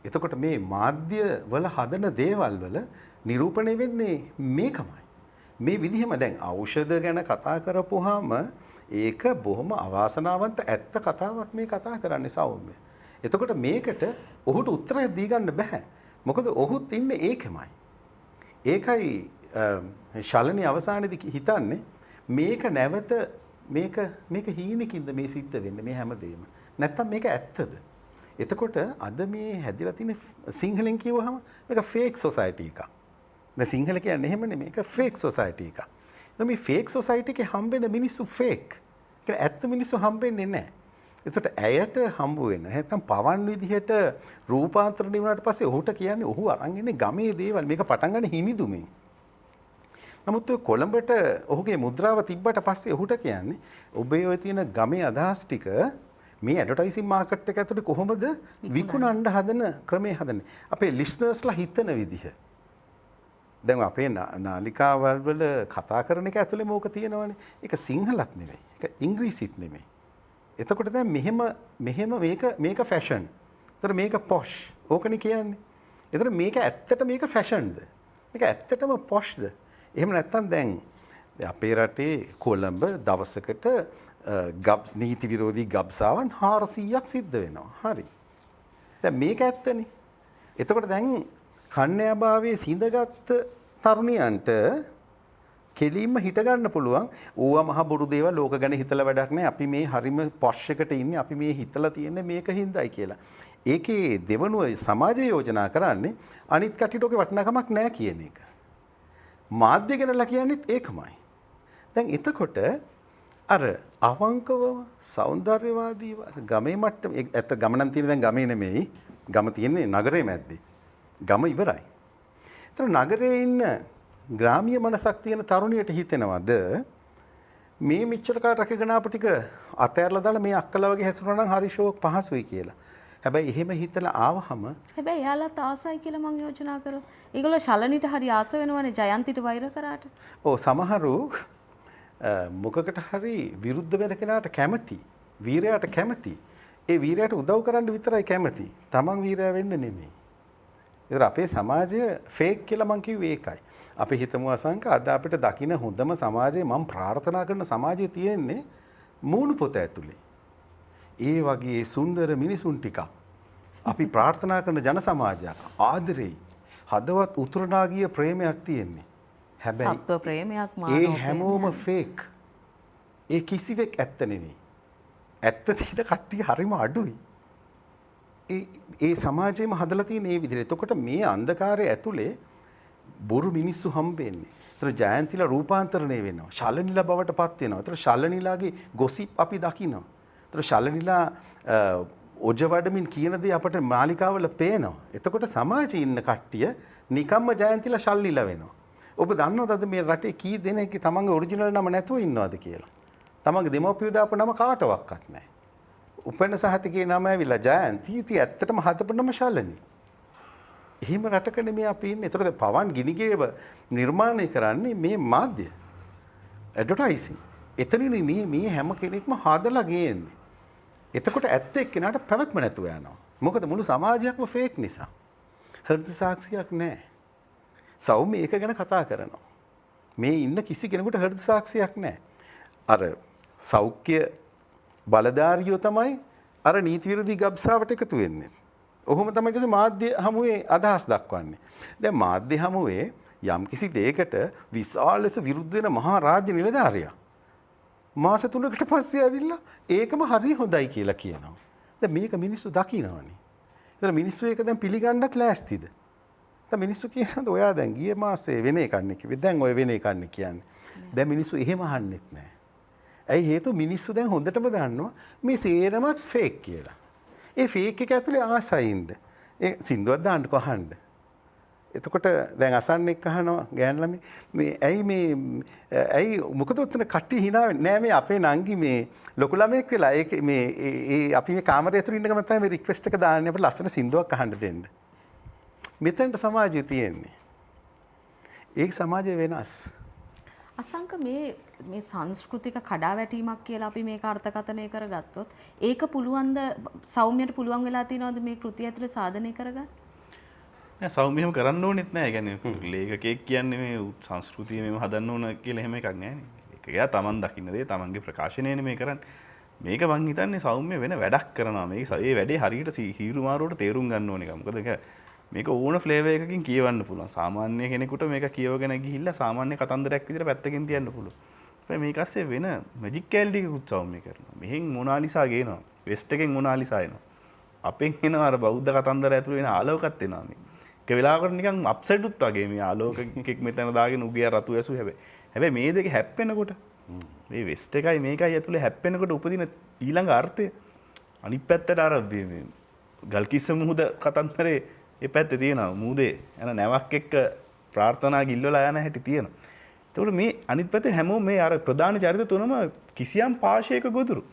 එතකොට මේ මාධ්‍ය වල හදන දේවල් වල නිරූපණය වෙන්නේ මේකමයි. මේ විදිහම දැන් ඖෂධ ගැන කතා කරපුවාම ඒක බොහොම අවාසනාවන්ත ඇත්ත කතාවක් මේ කතා කරන්නේ සෞම්‍ය. එතකොට මේකට ඔහුට උත්තරයක් දී ගන්න බෑ. මොකද ඔහුත් ඉන්නේ ඒකමයි. ඒකයි ශලනි අවසානයේදී හිතන්නේ මේක නැවත මේක හීනකින්ද මේ සිද්ධ වෙන්නේ මේ හැමදේම. නැත්තම් මේක ඇත්තද? එතකොට අද මේ හැදිලා තියෙන සිංහලෙන් කියවහම මේක ෆේක් සොසයිටි එකක්. දැන් සිංහල කියන්නේ එහෙම නෙමෙයි. මේක ෆේක් සොසයිටි එකක්. දැන් මේ ෆේක් සොසයිටි එකේ හම්බෙන මිනිස්සු ෆේක්. ඒක ඇත්ත මිනිස්සු හම්බෙන්නේ නැහැ. එතකොට ඇයට හම්බ වෙන නැත්තම් පවන් විදිහට රූපාන්තරණය වුණාට පස්සේ ඔහුට කියන්නේ ඔහු අරන් ඉන්නේ ගමේ දේවල්. මේක පටන් ගන්න හිමිදුමේ. නමුත් ඔය කොළඹට ඔහුගේ මුද්‍රාව තිබ්බට පස්සේ ඔහුට කියන්නේ ඔබේ ඔය තියෙන ගමේ අදහස් ටික මේ ඇඩ්වර්ටයිසින් මාකට් එක ඇතුලේ කොහොමද විකුණන්න හදන ක්‍රමයේ හදන්නේ. අපේ ලිස්නර්ස්ලා හිතන විදිහ. දැන් අපේ නාලිකාවල් වල කතා කරන එක ඇතුලේ මොක තියෙනවනේ. ඒක සිංහලත් නෙමෙයි. ඒක ඉංග්‍රීසිත් නෙමෙයි. එතකොට දැන් මෙහෙම මේක ෆැෂන්. ඒතර මේක පොෂ්. ඕකනේ කියන්නේ. ඒතර මේක ඇත්තට මේක ෆැෂන්ද? මේක ඇත්තටම පොෂ්ද? එහෙම නැත්නම් දැන් අපේ රටේ කොළඹ දවසකට නීති විරෝධී ගබ්සාවන් 400ක් සිද්ධ වෙනවා. හරි. දැන් මේක ඇත්තනේ. එතකොට දැන් කන්‍යාභාවයේ සිඳගත් තරුණියන්ට කෙලින්ම හිට ගන්න පුළුවන්. ඕවා මහ බොරු දේවල් ලෝක ගැන හිතලා වැඩක් නැහැ. අපි මේ හරිම පොෂ් එකට ඉන්නේ. අපි මේ හිතලා තියෙන්නේ මේක හින්දායි කියලා. ඒකේ දෙවනුව සමාජය යෝජනා කරන්නේ අනිත් කට්ටියට ඔගේ වටිනාකමක් නැහැ කියන එක. මාධ්‍ය ගැනලා කියන්නේත් ඒකමයි. දැන් එතකොට අර අවංකවම సౌందර්යවාදීව ගමේ මට්ටම ඇත්ත ගම නම් තියෙන දැන් ගමේ නෙමෙයි. ගම තියෙන්නේ නගරේ මැද්දේ. ගම ඉවරයි. ඒතර නගරේ ඉන්න ග්‍රාමීය මනසක් තියෙන තරුණියට හිතෙනවද මේ මෙච්චර කාට රැකගෙන ආපු ටික අතෑරලා දාලා මේ අක්කලා වගේ හැසිරුණා නම් හරි ෂෝක් පහසුයි කියලා. හැබැයි එහෙම හිතලා ආවහම හැබැයි එයාලත් ආසයි කියලා මං යෝජනා කරොත් ඒගොල්ලෝ ශලනිට හරි ආස වෙනවනේ ජයන්තිට වෛර කරාට. ඔව් සමහරු මොකකට හරි විරුද්ධ වෙන කෙනාට කැමති. වීරයාට කැමති. ඒ වීරයාට උදව් කරන්න විතරයි කැමති. තමන් වීරයා වෙන්න නෙමෙයි. ඒතර අපේ සමාජය ෆේක් කියලා මං කිව්වේ ඒකයි. අපි හිතමු අසංක අද අපිට දකින්න හොඳම සමාජය මම ප්‍රාර්ථනා කරන සමාජය තියෙන්නේ මූණු පොත ඇතුලේ. ඒ වගේ සුන්දර මිනිසුන් ටිකක් අපි ප්‍රාර්ථනා කරන ජන සමාජයක් ආදරෙයි හදවත් උතුරනා ගිය ප්‍රේමයක් තියෙන්නේ. හැබැයි සත්ව ප්‍රේමයක් ඒ හැමෝම ෆේක්. ඒ කිසිවෙක් ඇත්ත නෙවෙයි. ඇත්ත තියෙන කට්ටිය හරිම අඩුයි. ඒ සමාජයේම හදලා තියෙන මේ විදිහට. එතකොට මේ අන්ධකාරය ඇතුලේ බොරු මිනිස්සු හම්බෙන්නේ. ඒතර ජයන්තිලා රූපාන්තරණය වෙනවා. ශලනිලා බවට පත් වෙනවා. ඒතර ශලනිලාගේ ගොසිප් අපි දකිනවා. ඒතර ශලනිලා ඔජ වඩමින් කියන දේ අපට මාලිකාවල පේනවා. එතකොට සමාජයේ ඉන්න කට්ටිය නිකම්ම ජයන්තිලා ශලනිලා වෙනවා. ඔබ දන්නවද අද මේ රටේ කී දෙනෙක් තමන්ගේ ඔරිජිනල් නම නැතුව ඉන්නවද කියලා? තමන්ගේ දෙමව්පියෝ දාපු නම කාටවත් නැහැ. උපෙන්න සහතිකේ නම ඇවිල්ලා ජයන්ති. ඉතින් ඇත්තටම හදපු නම ශලනි. එහෙම රටක නෙමෙයි අපි ඉන්නේ. ඒතකොට පවන් ගිනිගේව නිර්මාණය කරන්නේ මේ මාධ්‍ය. ඇඩ්වර්ටයිසිං. එතනින් මේ හැම කෙනෙක්ම හදලා ගේන්නේ. එතකොට ඇත්ත එක්කෙනාට පැවැත්ම නැතුව යනවා. මොකද මුළු සමාජයක්ම ෆේක් නිසා. හෘද සාක්ෂියක් නැහැ. සෞම්‍ය ඒක ගැන කතා කරනවා. මේ ඉන්න කිසි කෙනෙකුට හෘද සාක්ෂියක් නැහැ. අර සෞඛ්‍ය බලධාරියෝ තමයි අර නීති විරෝධී ගබ්සාවට එකතු වෙන්නේ. ඔහොම තමයි ඊට මාධ්‍ය හමුවේ අදහස් දක්වන්නේ. දැන් මාධ්‍ය හමුවේ යම් කිසි දෙයකට විශාල ලෙස විරුද්ධ වෙන මහා රාජ්‍ය නිලධාරියා මාස 3කට පස්සේ ඇවිල්ලා ඒකම හරිය හොඳයි කියලා කියනවා. දැන් මේක මිනිස්සු දකිනවනේ. ඒතර මිනිස්සු ඒක දැන් පිළිගන්නත් ලෑස්තිද? දැන් මිනිස්සු කියනද ඔයා දැන් ගිය මාසේ වෙන එකක් නේ කිව්වේ. දැන් ඔය වෙන එකක් නේ කියන්නේ. දැන් මිනිස්සු එහෙම අහන්නෙත් නැහැ. ඇයි හේතුව මිනිස්සු දැන් හොඳටම දන්නවා මේ සේරමත් ෆේක් කියලා. ඒ ෆේක් එක ඇතුලේ ආසයින්ද. ඒ සින්දුවක් දාන්නකෝ අහන්න. එතකොට දැන් අසන්නෙක් අහනවා ගෑන් ළමයි මේ ඇයි මොකද උත්තර කට්ටිය hina වෙන්නේ නෑ මේ අපේ නංගි මේ ලොකු ළමයෙක් වෙලා ඒක මේ අපි මේ කාමරය ඇතුළේ ඉන්න ගමන් තමයි මේ රික්වෙස්ට් එක දාන්නේ අපිට ලස්සන සින්දුවක් අහන්න දෙන්න. මෙතනට සමාජය තියෙන්නේ. ඒක සමාජය වෙනස්. අසංක මේ සංස්කෘතික කඩාවැටීමක් කියලා අපි මේක අර්ථකථනය කරගත්තොත් ඒක පුළුවන්ද සෞම්‍යයට පුළුවන් වෙලා තියෙනවද මේ කෘතිය ඇතුලේ සාධනය කරගන්න? නෑ සෞම්‍යම කරන්න ඕනෙත් නෑ. ඒ කියන්නේ ලේඛකයෙක් කියන්නේ මේ සංස්කෘතිය මෙහෙම හදන්න ඕන කියලා එහෙම එකක් නෑනේ. ඒකයා තමන් දකින්න දේ තමන්ගේ ප්‍රකාශනයනේ මේ කරන්නේ. මේක මං හිතන්නේ සෞම්‍ය වෙන වැඩක් කරනවා. මේක ඒ වැඩේ හරියට හීරු මාරුවට තේරුම් ගන්න ඕන එක. මොකද මේක ඕන ෆ්ලේවර් එකකින් කියවන්න පුළුවන්. සාමාන්‍ය කෙනෙකුට මේක කියවගෙන ගිහිල්ලා සාමාන්‍ය කතන්දරයක් විදිහට පැත්තකින් තියන්න පුළුවන්. හැබැයි මේක ඇස්සේ වෙන මැජික් කැලඩි එකකුත් සෞම්‍ය කරනවා. මෙහෙන් මොනාලිසා ගේනවා. වෙස්ට් එකෙන් මොනාලිසා එනවා. අපෙන් එනවා අර බෞද්ධ කතන්දර ඇතුළේ එන ආලෝකත් එනවා මේ. ඒක වෙලාවකට නිකන් අප්සෙට්ුත් වගේ මේ ආලෝකකෙක් මෙතන දාගෙන උගිය රතු ඇසු හැබැයි මේ දෙක හැප්පෙනකොට මේ වෙස්ට් එකයි මේකයි ඇතුලේ හැප්පෙනකොට උපදින ඊළඟ අර්ථය අනිත් පැත්තට අර මේ ගල්කිස්ස මුහුද කතන්දරේ ඒ පැත්තේ තියෙනවා මූදේ යන නැවක් එක්ක ප්‍රාර්ථනා ගිල්වලා යන හැටි තියෙනවා. ඒතකොට මේ අනිත් පැත්තේ හැමෝම මේ අර ප්‍රධාන චරිත තුනම කිසියම් පාෂයක ගොදුරු.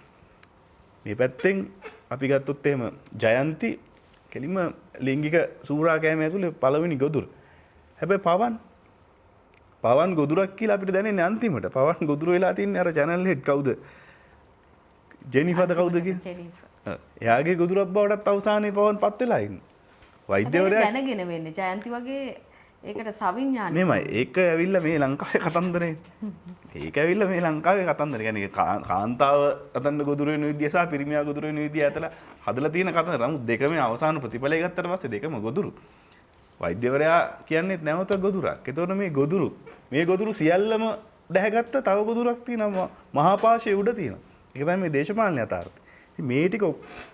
මේ පැත්තෙන් අපි ගත්තොත් එහෙම ජයන්ති කෙලින්ම ලිංගික සූරා කෑම ඇතුලේ පළවෙනි ගොදුර. හැබැයි පවන් ගොදුරක් කියලා අපිට දැනෙන්නේ අන්තිමට. පවන් ගොදුර වෙලා තින්නේ අර channel head කවුද? ජෙනිෆර්ද කවුද කියන්නේ? ජෙනිෆර්. එයාගේ ගොදුරක් බවටත් අවසානයේ පවන් පත් වෙලා ඉන්නේ. වෛද්‍යවරයා දැනගෙන වෙන්නේ ජයන්ති වගේ ඒකට සවිඥානික. නෙමෙයි. ඒක ඇවිල්ලා මේ ලංකාවේ කතන්දරේ. ඒක ඇවිල්ලා මේ ලංකාවේ කතන්දරේ. කියන්නේ කාන්තාව අතන්න ගොදුර වෙන විදිය සහ පිරිමියා ගොදුර වෙන විදිය අතර හදලා තියෙන කතන්දර. නමුත් දෙකම අවසාන ප්‍රතිඵලය ගත්තට පස්සේ දෙකම ගොදුරු. වෛද්‍යවරයා කියන්නේත් නැවත ගොදුරක්. ඒතකොට මේ ගොදුරු සියල්ලම දැහැගත්ත තව ගොදුරක් තියෙනවා මහා පාෂයේ උඩ තියෙනවා. ඒක තමයි මේ දේශපාලන යථාර්ථය. ඉතින් මේ ටික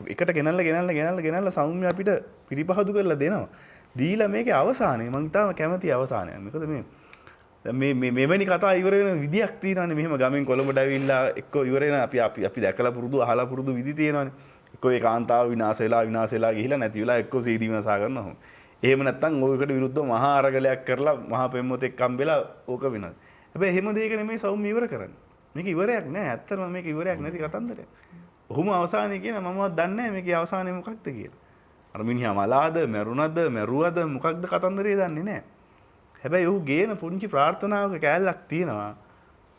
එකට ගෙනල්ලා සෞම්‍ය අපිට පිරිපහදු කරලා දෙනවා. දීලා මේකේ අවසානය මම තාම කැමති අවසානය. මොකද මේ මෙවැනි කතා ඉවර වෙන විදියක් තියෙනවානේ. මෙහෙම ගමෙන් කොළඹට ඇවිල්ලා එක්ක ඉවර වෙන අපි දැකලා පුරුදු අහලා පුරුදු විදි තියෙනවානේ. එක්ක ඒ කාන්තාව විනාශ වෙලා ගිහිලා නැති වෙලා එක්ක සීදී විනාශා කරනවා. එහෙම නැත්නම් ඕකට විරුද්ධව මහා අරගලයක් කරලා මහා පෙම්වතෙක් හම්බෙලා ඕක වෙනවා. හැබැයි එහෙම දෙයක නෙමෙයි සෞම්‍ය ඉවර කරන්නේ. මේක ඉවරයක් නෑ. ඇත්තටම මේක ඉවරයක් නැති කතන්දරයක්. ඔහුම අවසානයේ කියන මමවත් දන්නේ නෑ මේකේ අවසානය මොකක්ද කියලා. අර මිනිහා මලාද, මැරුවද මොකක්ද කතන්දරේ දන්නේ නෑ. හැබැයි ඔහු ගේන පුංචි ප්‍රාර්ථනාවක කෑල්ලක් තියෙනවා.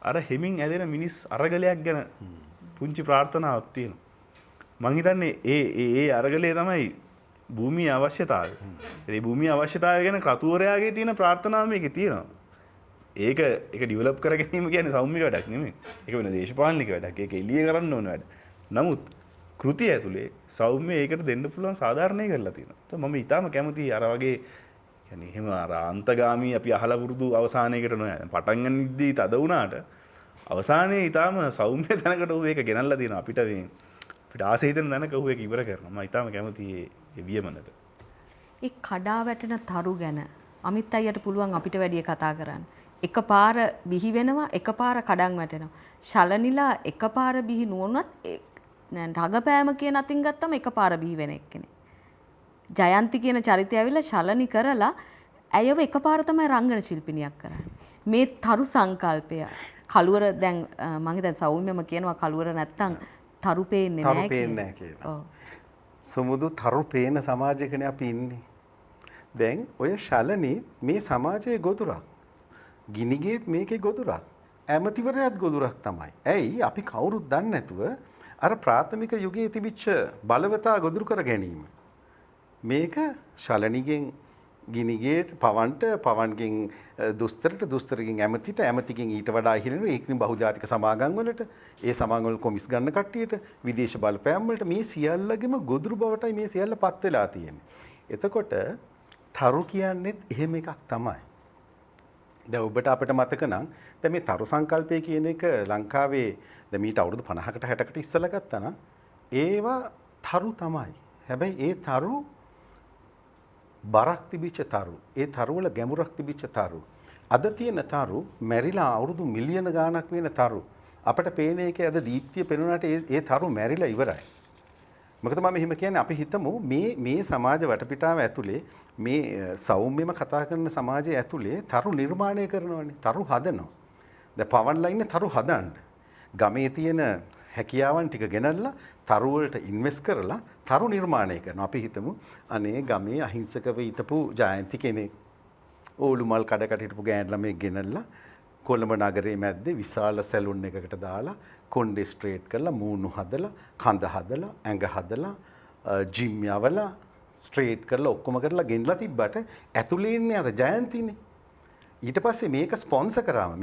අර හෙමින් ඇදෙන මිනිස් අරගලයක් ගැන පුංචි ප්‍රාර්ථනාවක් තියෙනවා. මං හිතන්නේ ඒ අරගලේ තමයි භූමියේ අවශ්‍යතාවය. ඒ භූමියේ අවශ්‍යතාවය ගැන කතුවරයාගේ තියෙන ප්‍රාර්ථනාව මේකේ තියෙනවා. ඒක ඩිවෙලොප් කර ගැනීම කියන්නේ සෞම්‍ය වැඩක් නෙමෙයි. ඒක වෙන දේශපාලනික වැඩක්. ඒක එළිය කරන්න ඕන වැඩ. නමුත් කෘතිය ඇතුලේ සෞම්‍ය ඒකට දෙන්න පුළුවන් සාධාරණේ කරලා තියෙනවා. මම ඊටාම කැමතියි අර වගේ يعني එහෙම අර අන්තගාමී අපි අහලා පුරුදු අවසානයකට නෑ. පටන් ගන්නදී තද වුණාට අවසානයේ ඊටාම සෞම්‍ය තැනකට ඌ ඒක ගෙනල්ලා තියෙනවා. අපිට ආසෙ හිතෙන තැනක ඌ ඒක ඉවර කරනවා. මම ඊටාම කැමතියි ඒ වියමනට. ඒ කඩා වැටෙන තරු ගැන අමිත් අයියට පුළුවන් අපිට වැඩිය කතා කරන්න. එකපාර බිහි වෙනවා, එකපාර කඩන් වැටෙනවා. ශලනිලා එකපාර බිහි නුවණත් රඟපෑම කියන අතින් ගත්තම එකපාර බිහි වෙන එක්කෙනෙක්. ජයන්ති කියන චරිතය ඇවිල්ලා ශලනි කරලා ඇයව එකපාර තමයි රංගන ශිල්පිනියක් කරන්නේ. මේ තරු සංකල්පය කලුවර දැන් මම හිතන්නේ සෞම්‍යම කියනවා කලුවර නැත්තම් තරු පේන්නේ නැහැ කියලා. සුමුදු තරු පේන සමාජයකනේ අපි ඉන්නේ. දැන් ඔය ශලනි මේ සමාජයේ ගොදුරක්. ගිනිගේත් මේකේ ගොදුරක්. ඇමතිවරයාත් ගොදුරක් තමයි. ඇයි අපි කවුරුත් දන්නේ නැතුව අර ප්‍රාථමික යුගයේ තිබිච්ච බලවතා ගොදුරු කර ගැනීම. මේක ශලනිගෙන් ගිනිගේට පවන්ගෙන් දුස්තරගෙන් ඇමතිගෙන් ඊට වඩා ඉහළින් ඒකනේ බහුජාතික සමාගම් වලට ඒ සමාගම් වල කොමිස් ගන්න කට්ටියට විදේශ බලපෑම් වලට මේ සියල්ලගෙම ගොදුරු බවටයි මේ සියල්ලපත් වෙලා තියෙන්නේ. එතකොට තරු කියන්නේත් එහෙම එකක් තමයි. දැන් ඔබට අපිට මතක නම් දැන් මේ තරු සංකල්පය කියන එක ලංකාවේ දැන් මීට අවුරුදු 50කට 60කට ඉස්සෙල්ලා ගත්තා නම් ඒවා තරු තමයි. හැබැයි ඒ තරු බරක් තිබිච්ච තරු. ඒ තරු වල ගැඹුරක් තිබිච්ච තරු. අද තියෙන තරු මැරිලා අවුරුදු මිලියන ගාණක් වෙන තරු. අපිට පේන එකේ අද දීප්තිය පෙනුනට ඒ තරු මැරිලා ඉවරයි. මොකද මම එහෙම කියන්නේ අපි හිතමු මේ සමාජ වටපිටාව ඇතුලේ මේ සෞම්‍යම කතා කරන සමාජය ඇතුලේ තරු නිර්මාණය කරනවානේ. තරු හදනවා. දැන් පවන්ලා ඉන්නේ තරු හදන්න. ගමේ තියෙන හැකියාවන් ටික ගෙනල්ලා තරු වලට ඉන්වෙස්ට් කරලා තරු නිර්මාණය කරනවා. අපි හිතමු අනේ ගමේ අහිංසකව හිටපු ජයන්ති කෙනෙක් ඕලු මල් කඩකට හිටපු ගෑන් ළමෙක් ගෙනල්ලා කොළඹ නගරයේ මැද්දේ විශාල සැලුන් එකකට දාලා කොණ්ඩේ ස්ට්‍රේට් කරලා මූණු හදලා කඳ හදලා ඇඟ හදලා ජිම් යවලා ස්ට්‍රේට් කරලා ඔක්කොම කරලා ගෙනලා තිබ්බට ඇතුලේ ඉන්නේ අර ජයන්තිනේ. ඊට පස්සේ මේක ස්පොන්සර් කරාම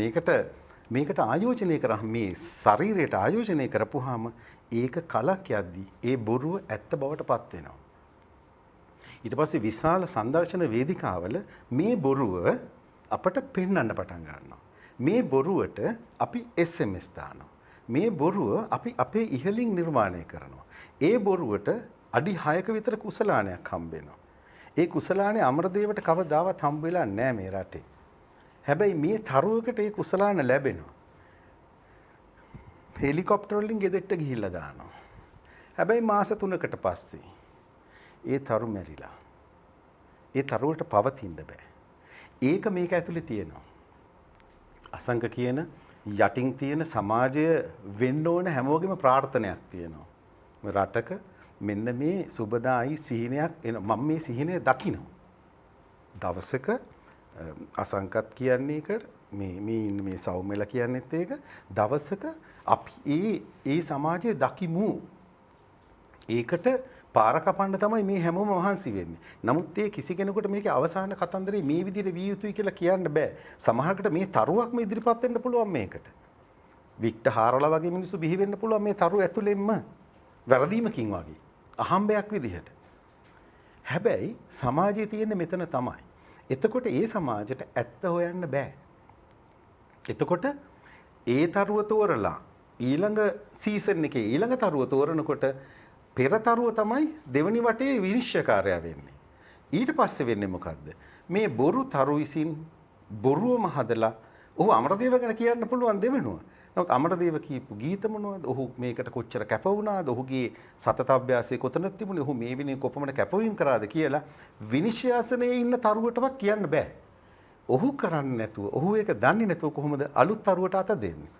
මේකට ආයෝජනය කරාම මේ ශරීරයට ආයෝජනය කරපුවාම ඒක කලක් යද්දී ඒ බොරුව ඇත්ත බවට පත් වෙනවා. ඊට පස්සේ විශාල සංදර්ශන වේදිකාවල මේ බොරුව අපට පෙන්වන්න පටන් ගන්නවා. මේ බොරුවට අපි SMS දානවා. මේ බොරුව අපි අපේ ඉහළින් නිර්මාණය කරනවා. ඒ බොරුවට අඩි 6ක විතර කුසලානයක් හම්බ වෙනවා. ඒ කුසලානේ අමරදේවට කවදාවත් හම්බ වෙලා නැහැ මේ රටේ. හැබැයි මේ තරුවකට ඒ කුසලාන ලැබෙනවා. හෙලිකොප්ටර් වලින් ගෙදෙට්ට ගිහිල්ලා දානවා. හැබැයි මාස 3කට පස්සේ ඒ තරු මැරිලා. ඒ තරුවට පවතින්න බෑ. ඒක මේක ඇතුලේ තියෙනවා. අසංක කියන යටින් තියෙන සමාජය වෙන්න ඕන හැමෝගෙම ප්‍රාර්ථනයක් තියෙනවා. රටක මෙන්න මේ සුබදායි සිහිනයක් එන මම මේ සිහිනය දකිනවා. දවසක අසංකත් කියන්නේ එකට මේ සෞම්‍යලා කියන්නේත් ඒක දවසක අපි ඒ සමාජය දකිමු. ඒකට පාර කපන්න තමයි මේ හැමෝම මහන්සි වෙන්නේ. නමුත් ඒ කිසි කෙනෙකුට මේකේ අවසාන කතන්දරේ මේ විදිහට විය යුතුයි කියලා කියන්න බෑ. සමහරකට මේ තරුවක්ම ඉදිරිපත් වෙන්න පුළුවන් මේකට. වික්ටර් හාරලා වගේ මිනිස්සු බිහි වෙන්න පුළුවන් මේ තරුව ඇතුළෙන්ම වැරදීමකින් වගේ. අහම්බයක් විදිහට. හැබැයි සමාජයේ තියෙන්නේ මෙතන තමයි. එතකොට ඒ සමාජයට ඇත්ත හොයන්න බෑ. එතකොට ඒ තරුව තෝරලා ඊළඟ සීසන් එකේ ඊළඟ තරුව තෝරනකොට පෙර තරුව තමයි දෙවනි වටේ විනිශ්චයකාරයා වෙන්නේ. ඊට පස්සේ වෙන්නේ මොකද්ද? මේ බොරු තරු විසින් බොරුවම හදලා ඔහු අමරදේව ගැන කියන්න පුළුවන් දෙවෙනුව. නමුත් අමරදේව කියපු ගීත මොනවද? ඔහු මේකට කොච්චර කැප වුණාද? ඔහුගේ සතත අභ්‍යාසයේ කොතනද තිබුණේ? ඔහු මේ වෙනුවෙන් කොපමණ කැපවීම කරාද කියලා විනිශ්චයාසනයේ ඉන්න තරුවටවත් කියන්න බෑ. ඔහු කරන්නේ නැතුව, ඔහු ඒක දන්නේ නැතුව කොහොමද අලුත් තරුවට අත දෙන්නේ?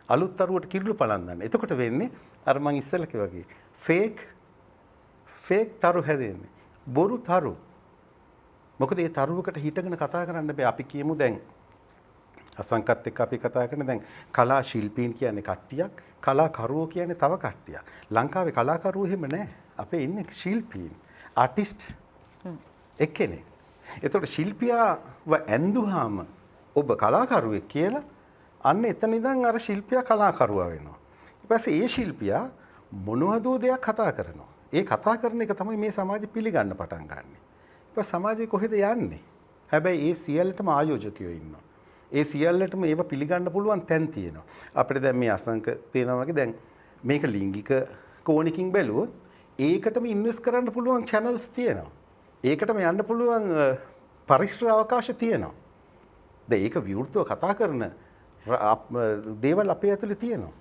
අලුත් තරුවට කිරුළු පලන්දන්න. එතකොට වෙන්නේ අර මං ඉස්සෙල්ලා කිව්වා වගේ ෆේක් තරු හැදෙන්නේ. බොරු තරු. මොකද ඒ තරුවකට හිටගෙන කතා කරන්න බෑ. අපි කියමු දැන් අසංකත් එක්ක අපි කතා කරන දැන් කලා ශිල්පීන් කියන්නේ කට්ටියක්, කලාකරුවෝ කියන්නේ තව කට්ටියක්. ලංකාවේ කලාකරුවෝ එහෙම නැහැ. අපේ ඉන්නේ ශිල්පීන්, ආටිස්ට් එක්කෙනෙක්. එතකොට ශිල්පියාව ඇඳුවාම ඔබ කලාකරුවෙක් කියලා අන්න එතන ඉඳන් අර ශිල්පියා කලාකරුවා වෙනවා. ඊට පස්සේ ඒ ශිල්පියා මොනවදෝ දෙයක් කතා කරනවා. ඒ කතා කරන එක තමයි මේ සමාජෙ පිළිගන්න පටන් ගන්න. ඊට පස්සේ සමාජය කොහෙද යන්නේ? හැබැයි ඒ සියල්ලටම ආයෝජකයෝ ඉන්නවා. ඒ සියල්ලටම ඒව පිළිගන්න පුළුවන් තැන් තියෙනවා. අපිට දැන් මේ අසංක පේනවා වගේ දැන් මේක ලිංගික කෝණකින් බැලුවොත් ඒකටම ඉන්වෙස්ට් කරන්න පුළුවන් channels තියෙනවා. ඒකටම යන්න පුළුවන් පරිශ්‍රය අවකාශ තියෙනවා. දැන් ඒක විවෘතව කතා කරන දේවල් අපේ ඇතුලේ තියෙනවා.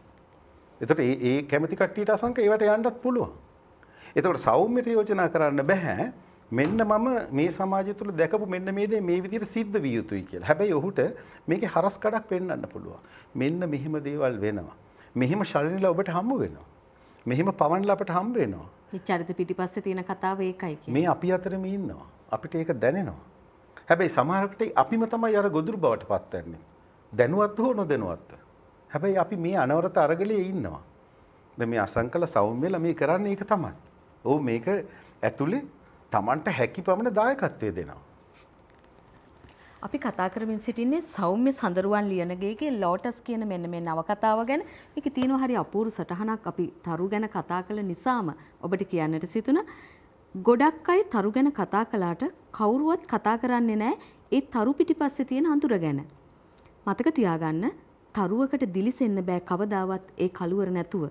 එතකොට ඒ කැමැති කට්ටියට අසංක ඒවට යන්නත් පුළුවන්. එතකොට සෞම්‍යයට යෝජනා කරන්න බෑ. මෙන්න මම මේ සමාජය තුළ දැකපු මෙන්න මේ දේ මේ විදිහට සිද්ධ විය යුතුයි කියලා. හැබැයි ඔහුට මේකේ හරස් කඩක් පෙන්වන්න පුළුවන්. මෙන්න මෙහෙම දේවල් වෙනවා. මෙහෙම ශල්නිලා ඔබට හම්බ වෙනවා. මෙහෙම පවන්ලා අපට හම්බ වෙනවා. මේ චරිත පිටිපස්සේ තියෙන කතාව ඒකයි කියන්නේ. මේ අපි අතරම ඉන්නවා. අපිට ඒක දැනෙනවා. හැබැයි සමහරකට අපිම තමයි අර ගොදුරු බවට පත් වෙන්නේ. දැනුවත් හෝ නොදැනුවත්. හැබැයි අපි මේ අනවරත අරගලයේ ඉන්නවා. දැන් මේ අසංකල සෞම්‍යලා මේ කරන්නේ ඒක තමයි. ඔව් මේක ඇතුලේ Tamanට හැකි පමණ දායකත්වය දෙනවා. අපි කතා කරමින් සිටින්නේ සෞම්‍ය සඳරුවන් ලියනගේගේ ලෝටස් කියන මෙන්න මේ නවකතාව ගැන. මේකේ තියෙනවා හරි අපූර්ව සටහනක් අපි තරු ගැන කතා කළ නිසාම ඔබට කියන්නට සිතුණා. ගොඩක් අය තරු ගැන කතා කළාට කවුරුවත් කතා කරන්නේ නැහැ ඒ තරු පිටිපස්සේ තියෙන අඳුර ගැන. මතක තියාගන්න තරුවකට දිලිසෙන්න බෑ කවදාවත් ඒ කළුවර නැතුව.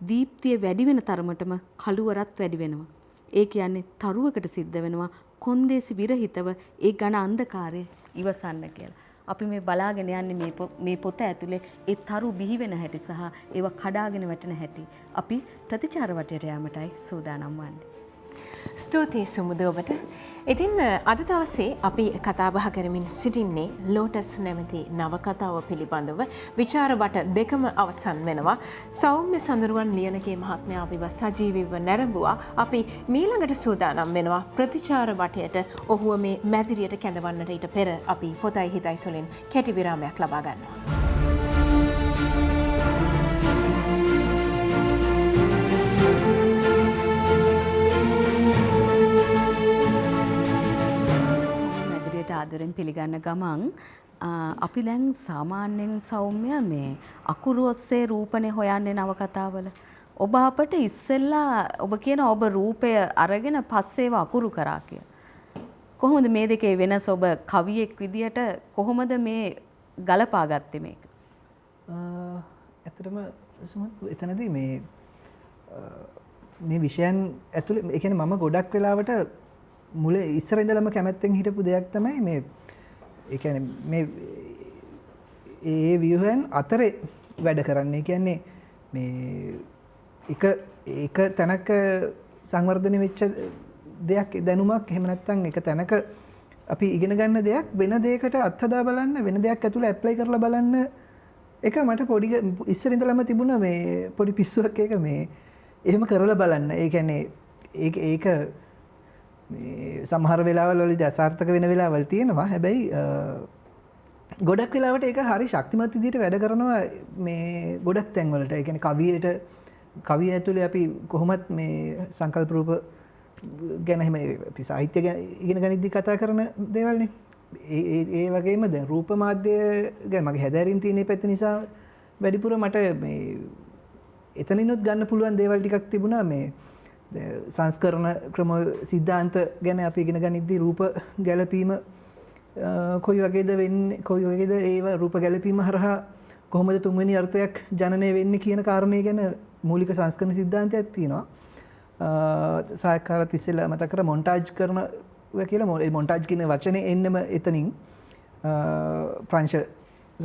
දීප්තිය වැඩි වෙන තරමටම කළුවරත් වැඩි වෙනවා. ඒ කියන්නේ තරුවකට සිද්ධ වෙනවා කොන්දේසි විරහිතව ඒ ඝන අන්ධකාරය ඉවසන්න කියලා. අපි මේ බලාගෙන යන්නේ මේ පොත ඇතුලේ ඒ තරු බිහි වෙන හැටි සහ ඒවා කඩාගෙන වැටෙන හැටි. අපි ප්‍රතිචාර වටයට යාමටයි සූදානම් වන්නේ. ස්තුතියි සුමුද ඔබට. ඉතින් අද දවසේ අපි කතා බහ කරමින් සිටින්නේ ලෝටස් නැමැති නවකතාව පිළිබඳව. විචාර වට දෙකම අවසන් වෙනවා. සෞම්‍ය සඳරුවන් ලියනගේ මහත්මයා අපිව සජීවීව නැරඹුවා. අපි මීළඟට සූදානම් වෙනවා ප්‍රතිචාර වටයට ඔහුව මේ මැදිරියට කැඳවන්නට ඊට පෙර අපි පොතයි හිතයි තුළින් කෙටි විරාමයක් ලබා ගන්නවා. ආදරෙන් පිළිගන්න ගමන් අපි දැන් සාමාන්‍යයෙන් සෞම්‍ය මේ අකුරු ඔස්සේ රූපනේ හොයන්නේ නවකතාවල. ඔබ අපට ඉස්සෙල්ලා ඔබ කියන ඔබ රූපය අරගෙන පස්සේව අකුරු කරා කිය. කොහොමද මේ දෙකේ වෙනස? ඔබ කවියෙක් විදියට කොහොමද මේ ගලපා ගත්තේ මේක? ඇත්තටම එතනදී මේ විෂයන් ඇතුලේ ඒ කියන්නේ මම ගොඩක් වෙලාවට මුල ඉස්සර ඉඳලම කැමැත්තෙන් හිටපු දෙයක් තමයි මේ ඒ කියන්නේ මේ ඒ ව්‍යුහයන් අතරේ වැඩ කරන්නේ. කියන්නේ මේ එක තැනක සංවර්ධනය වෙච්ච දෙයක් දැනුමක් එහෙම නැත්නම් එක තැනක අපි ඉගෙන ගන්න දෙයක් වෙන දෙයකට අත්හදා බලන්න වෙන දෙයක් ඇතුළේ ඇප්ලයි කරලා බලන්න එක මට පොඩි ඉස්සර ඉඳලම තිබුණා මේ පොඩි පිස්සුවක් එක මේ එහෙම කරලා බලන්න. ඒ කියන්නේ ඒක මේ සමහර වෙලාවල් වලදී අසාර්ථක වෙන වෙලාවල් තියෙනවා. හැබැයි ගොඩක් වෙලාවට ඒක හරි ශක්තිමත් විදිහට වැඩ කරනවා මේ ගොඩක් තැන්වලට. ඒ කියන්නේ කවිය ඇතුලේ අපි කොහොමත් මේ සංකල්ප රූප ගැන එහෙම අපි සාහිත්‍ය ගැන ඉගෙන ගනිද්දී කතා කරන දේවල්නේ. ඒ වගේම දැන් රූප මාධ්‍ය ගැන මගේ හැදෑරීම් තියෙන පැත්ත නිසා වැඩිපුර මට මේ එතනිනුත් ගන්න පුළුවන් දේවල් ටිකක් තිබුණා. මේ සංස්කරණ ක්‍රම සිද්ධාන්ත ගැන අපි ඉගෙන ගනිද්දී රූප ගැලපීම කොයි වගේද වෙන්නේ, කොයි වගේද ඒව රූප ගැලපීම හරහා කොහොමද තුන්වෙනි අර්ථයක් ජනනය වෙන්නේ කියන කාරණය ගැන මූලික සංස්කරණ සිද්ධාන්තයක් තියෙනවා. සායකාරත් ඉස්සෙල්ලා මතක කර මොන්ටාජ් කරනවා කියලා. මේ මොන්ටාජ් කියන වචනේ එන්නම එතනින් ප්‍රංශ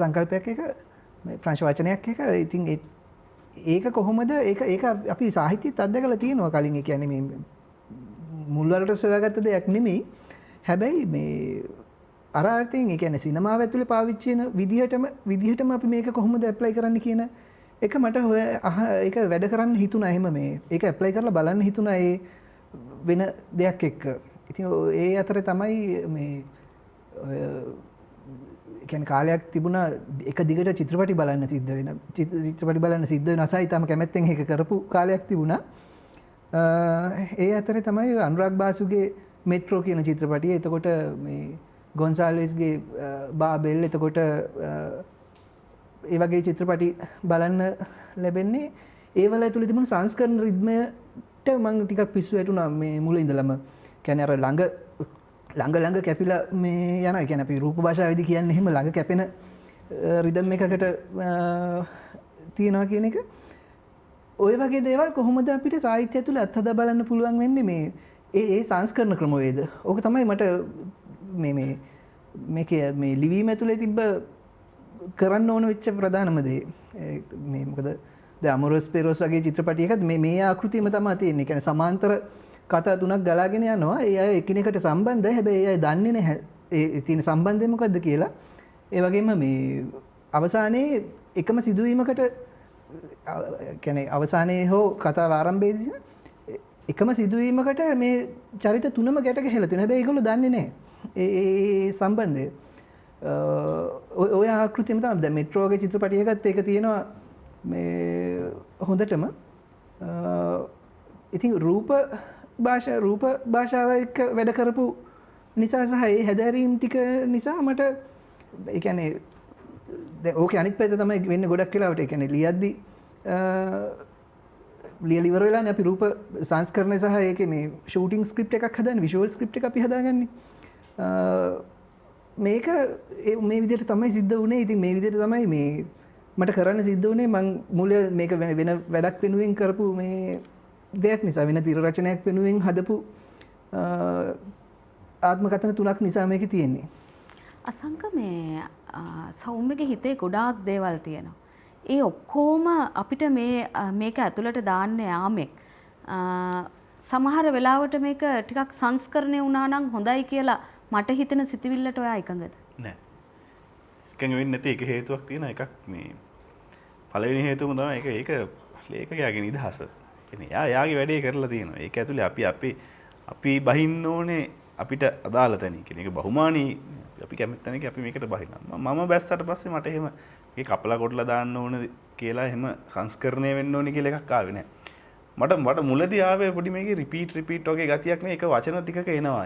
සංකල්පයක් එක ප්‍රංශ වචනයක් එක. ඉතින් ඒක කොහොමද ඒක අපි සාහිත්‍යයත් අත්දැකලා තියෙනවා කලින්. ඒ කියන්නේ මේ මුල්වරට සොයාගත්ත දෙයක් නෙමෙයි. හැබැයි මේ අර අර්ථයෙන් ඒ කියන්නේ සිනමාව ඇතුලේ පාවිච්චි වෙන විදිහටම අපි මේක කොහොමද ඇප්ලයි කරන්න කියන එක මට ඒක වැඩ කරන්න හිතුණා. එහෙම මේ ඒක ඇප්ලයි කරලා බලන්න හිතුණා ඒ වෙන දෙයක් එක්ක. ඉතින් ඒ අතරේ තමයි මේ කියන්නේ කාලයක් තිබුණා එක දිගට චිත්‍රපටි බලන්න සිද්ධ වෙන. චිත්‍රපටි බලන්න සිද්ධ වෙන අසයි තම කැමැත්තෙන් ඒක කරපු කාලයක් තිබුණා. ඒ අතරේ තමයි අනුරාග් බාසුගේ මෙට්‍රෝ කියන චිත්‍රපටිය. එතකොට මේ ගොන්සාල්වෙස්ගේ බාබෙල්, එතකොට ඒ වගේ චිත්‍රපටි බලන්න ලැබෙන්නේ. ඒවල ඇතුළේ තිබුණු සංස්කරණ රිද්මයට මම ටිකක් පිස්සු වැටුණා මේ මුල ඉඳලම. කියන්නේ අර ළඟ කැපිලා මේ යනවා. ඒ කියන්නේ අපි රූප භාෂාවේදී කියන්නේ එහෙම ළඟ කැපෙන රිද්ම් එකකට තියනවා කියන එක. ඔය වගේ දේවල් කොහොමද අපිට සාහිත්‍යය තුළ අත්හදා බලන්න පුළුවන් වෙන්නේ මේ ඒ සංස්කරණ ක්‍රමවේද. ඕක තමයි මට මේ ලිවීම ඇතුලේ තිබ්බ කරන්න ඕන වෙච්ච ප්‍රධානම දේ. මේ මොකද ද අමරෝස් පෙරෝස් වගේ චිත්‍රපටියකත් මේ ආකෘතියම තමයි තියෙන්නේ. ඒ කියන්නේ සමාන්තර කතා තුනක් ගලාගෙන යනවා. ඒ අය එකිනෙකට සම්බන්ධයි. හැබැයි ඒ අය දන්නේ නැහැ ඒ තියෙන සම්බන්ධය මොකද්ද කියලා. ඒ වගේම මේ අවසානයේ එකම සිදුවීමකට කියන්නේ අවසානයේ හෝ කතාව ආරම්භයේදී එකම සිදුවීමකට මේ චරිත තුනම ගැට ගැහිලා තියෙනවා. හැබැයි ඒගොල්ලෝ දන්නේ නැහැ ඒ සම්බන්ධය. ඔය ආකෘතියම තමයි දැන් මෙට්‍රෝගේ චිත්‍රපටියකත් ඒක තියෙනවා මේ හොඳටම. ඉතින් රූප භාෂාව එක්ක වැඩ කරපු නිසා සහ ඒ හැදෑරීම් ටික නිසා මට ඒ කියන්නේ දැන් ඕකේ අනිත් පැත්ත තමයි වෙන්නේ ගොඩක් වෙලාවට. ඒ කියන්නේ ලියද්දි ලියලා ඉවර වෙලානේ අපි රූප සංස්කරණය සහ ඒකේ මේ ෂූටින් ස්ක්‍රිප්ට් එකක් හදාන්නේ, විෂුවල් ස්ක්‍රිප්ට් එක අපි හදාගන්නේ. මේක මේ විදිහට තමයි සිද්ධ වුණේ. ඉතින් මේ විදිහට තමයි මේ මට කරන්න සිද්ධ වුණේ. මං මුල මේක වෙන වැඩක් වෙනුවෙන් කරපු මේ දෙයක් නිසා, වෙන තිර රචනයක් වෙනුවෙන් හදපු ආත්මකථන තුනක් නිසා මේක තියෙන්නේ. අසංක මේ සෞම්‍යගේ හිතේ ගොඩාක් දේවල් තියෙනවා. ඒ ඔක්කොම අපිට මේක ඇතුළට දාන්න යාමෙක් සමහර වෙලාවට මේක ටිකක් සංස්කරණය වුණා නම් හොඳයි කියලා මට හිතෙන සිතුවිල්ලට ඔයා එකඟද? නෑ. එකඟ වෙන්නේ නැති එක හේතුවක් තියෙනවා. එකක් මේ පළවෙනි හේතුවම තමයි ඒක ලේඛකයාගේ නිදහස. කියන්නේ යාගේ වැඩේ කරලා තියෙනවා. ඒක ඇතුලේ අපි බහින්න ඕනේ අපිට අදාළ තැන. කියන එක බහුමානී අපි කැමති තැනක අපි මේකට බහිනවා. මම බැස්සට පස්සේ මට එහෙම මේ කපලා කොටලා දාන්න ඕන කියලා එහෙම සංස්කරණය වෙන්න ඕනේ කියලා එකක් ආවේ නැහැ. මට මුලදී ආවේ පොඩි මේකේ රිපීට් වගේ ගතියක් නේ. ඒක වචන ටිකක එනවා.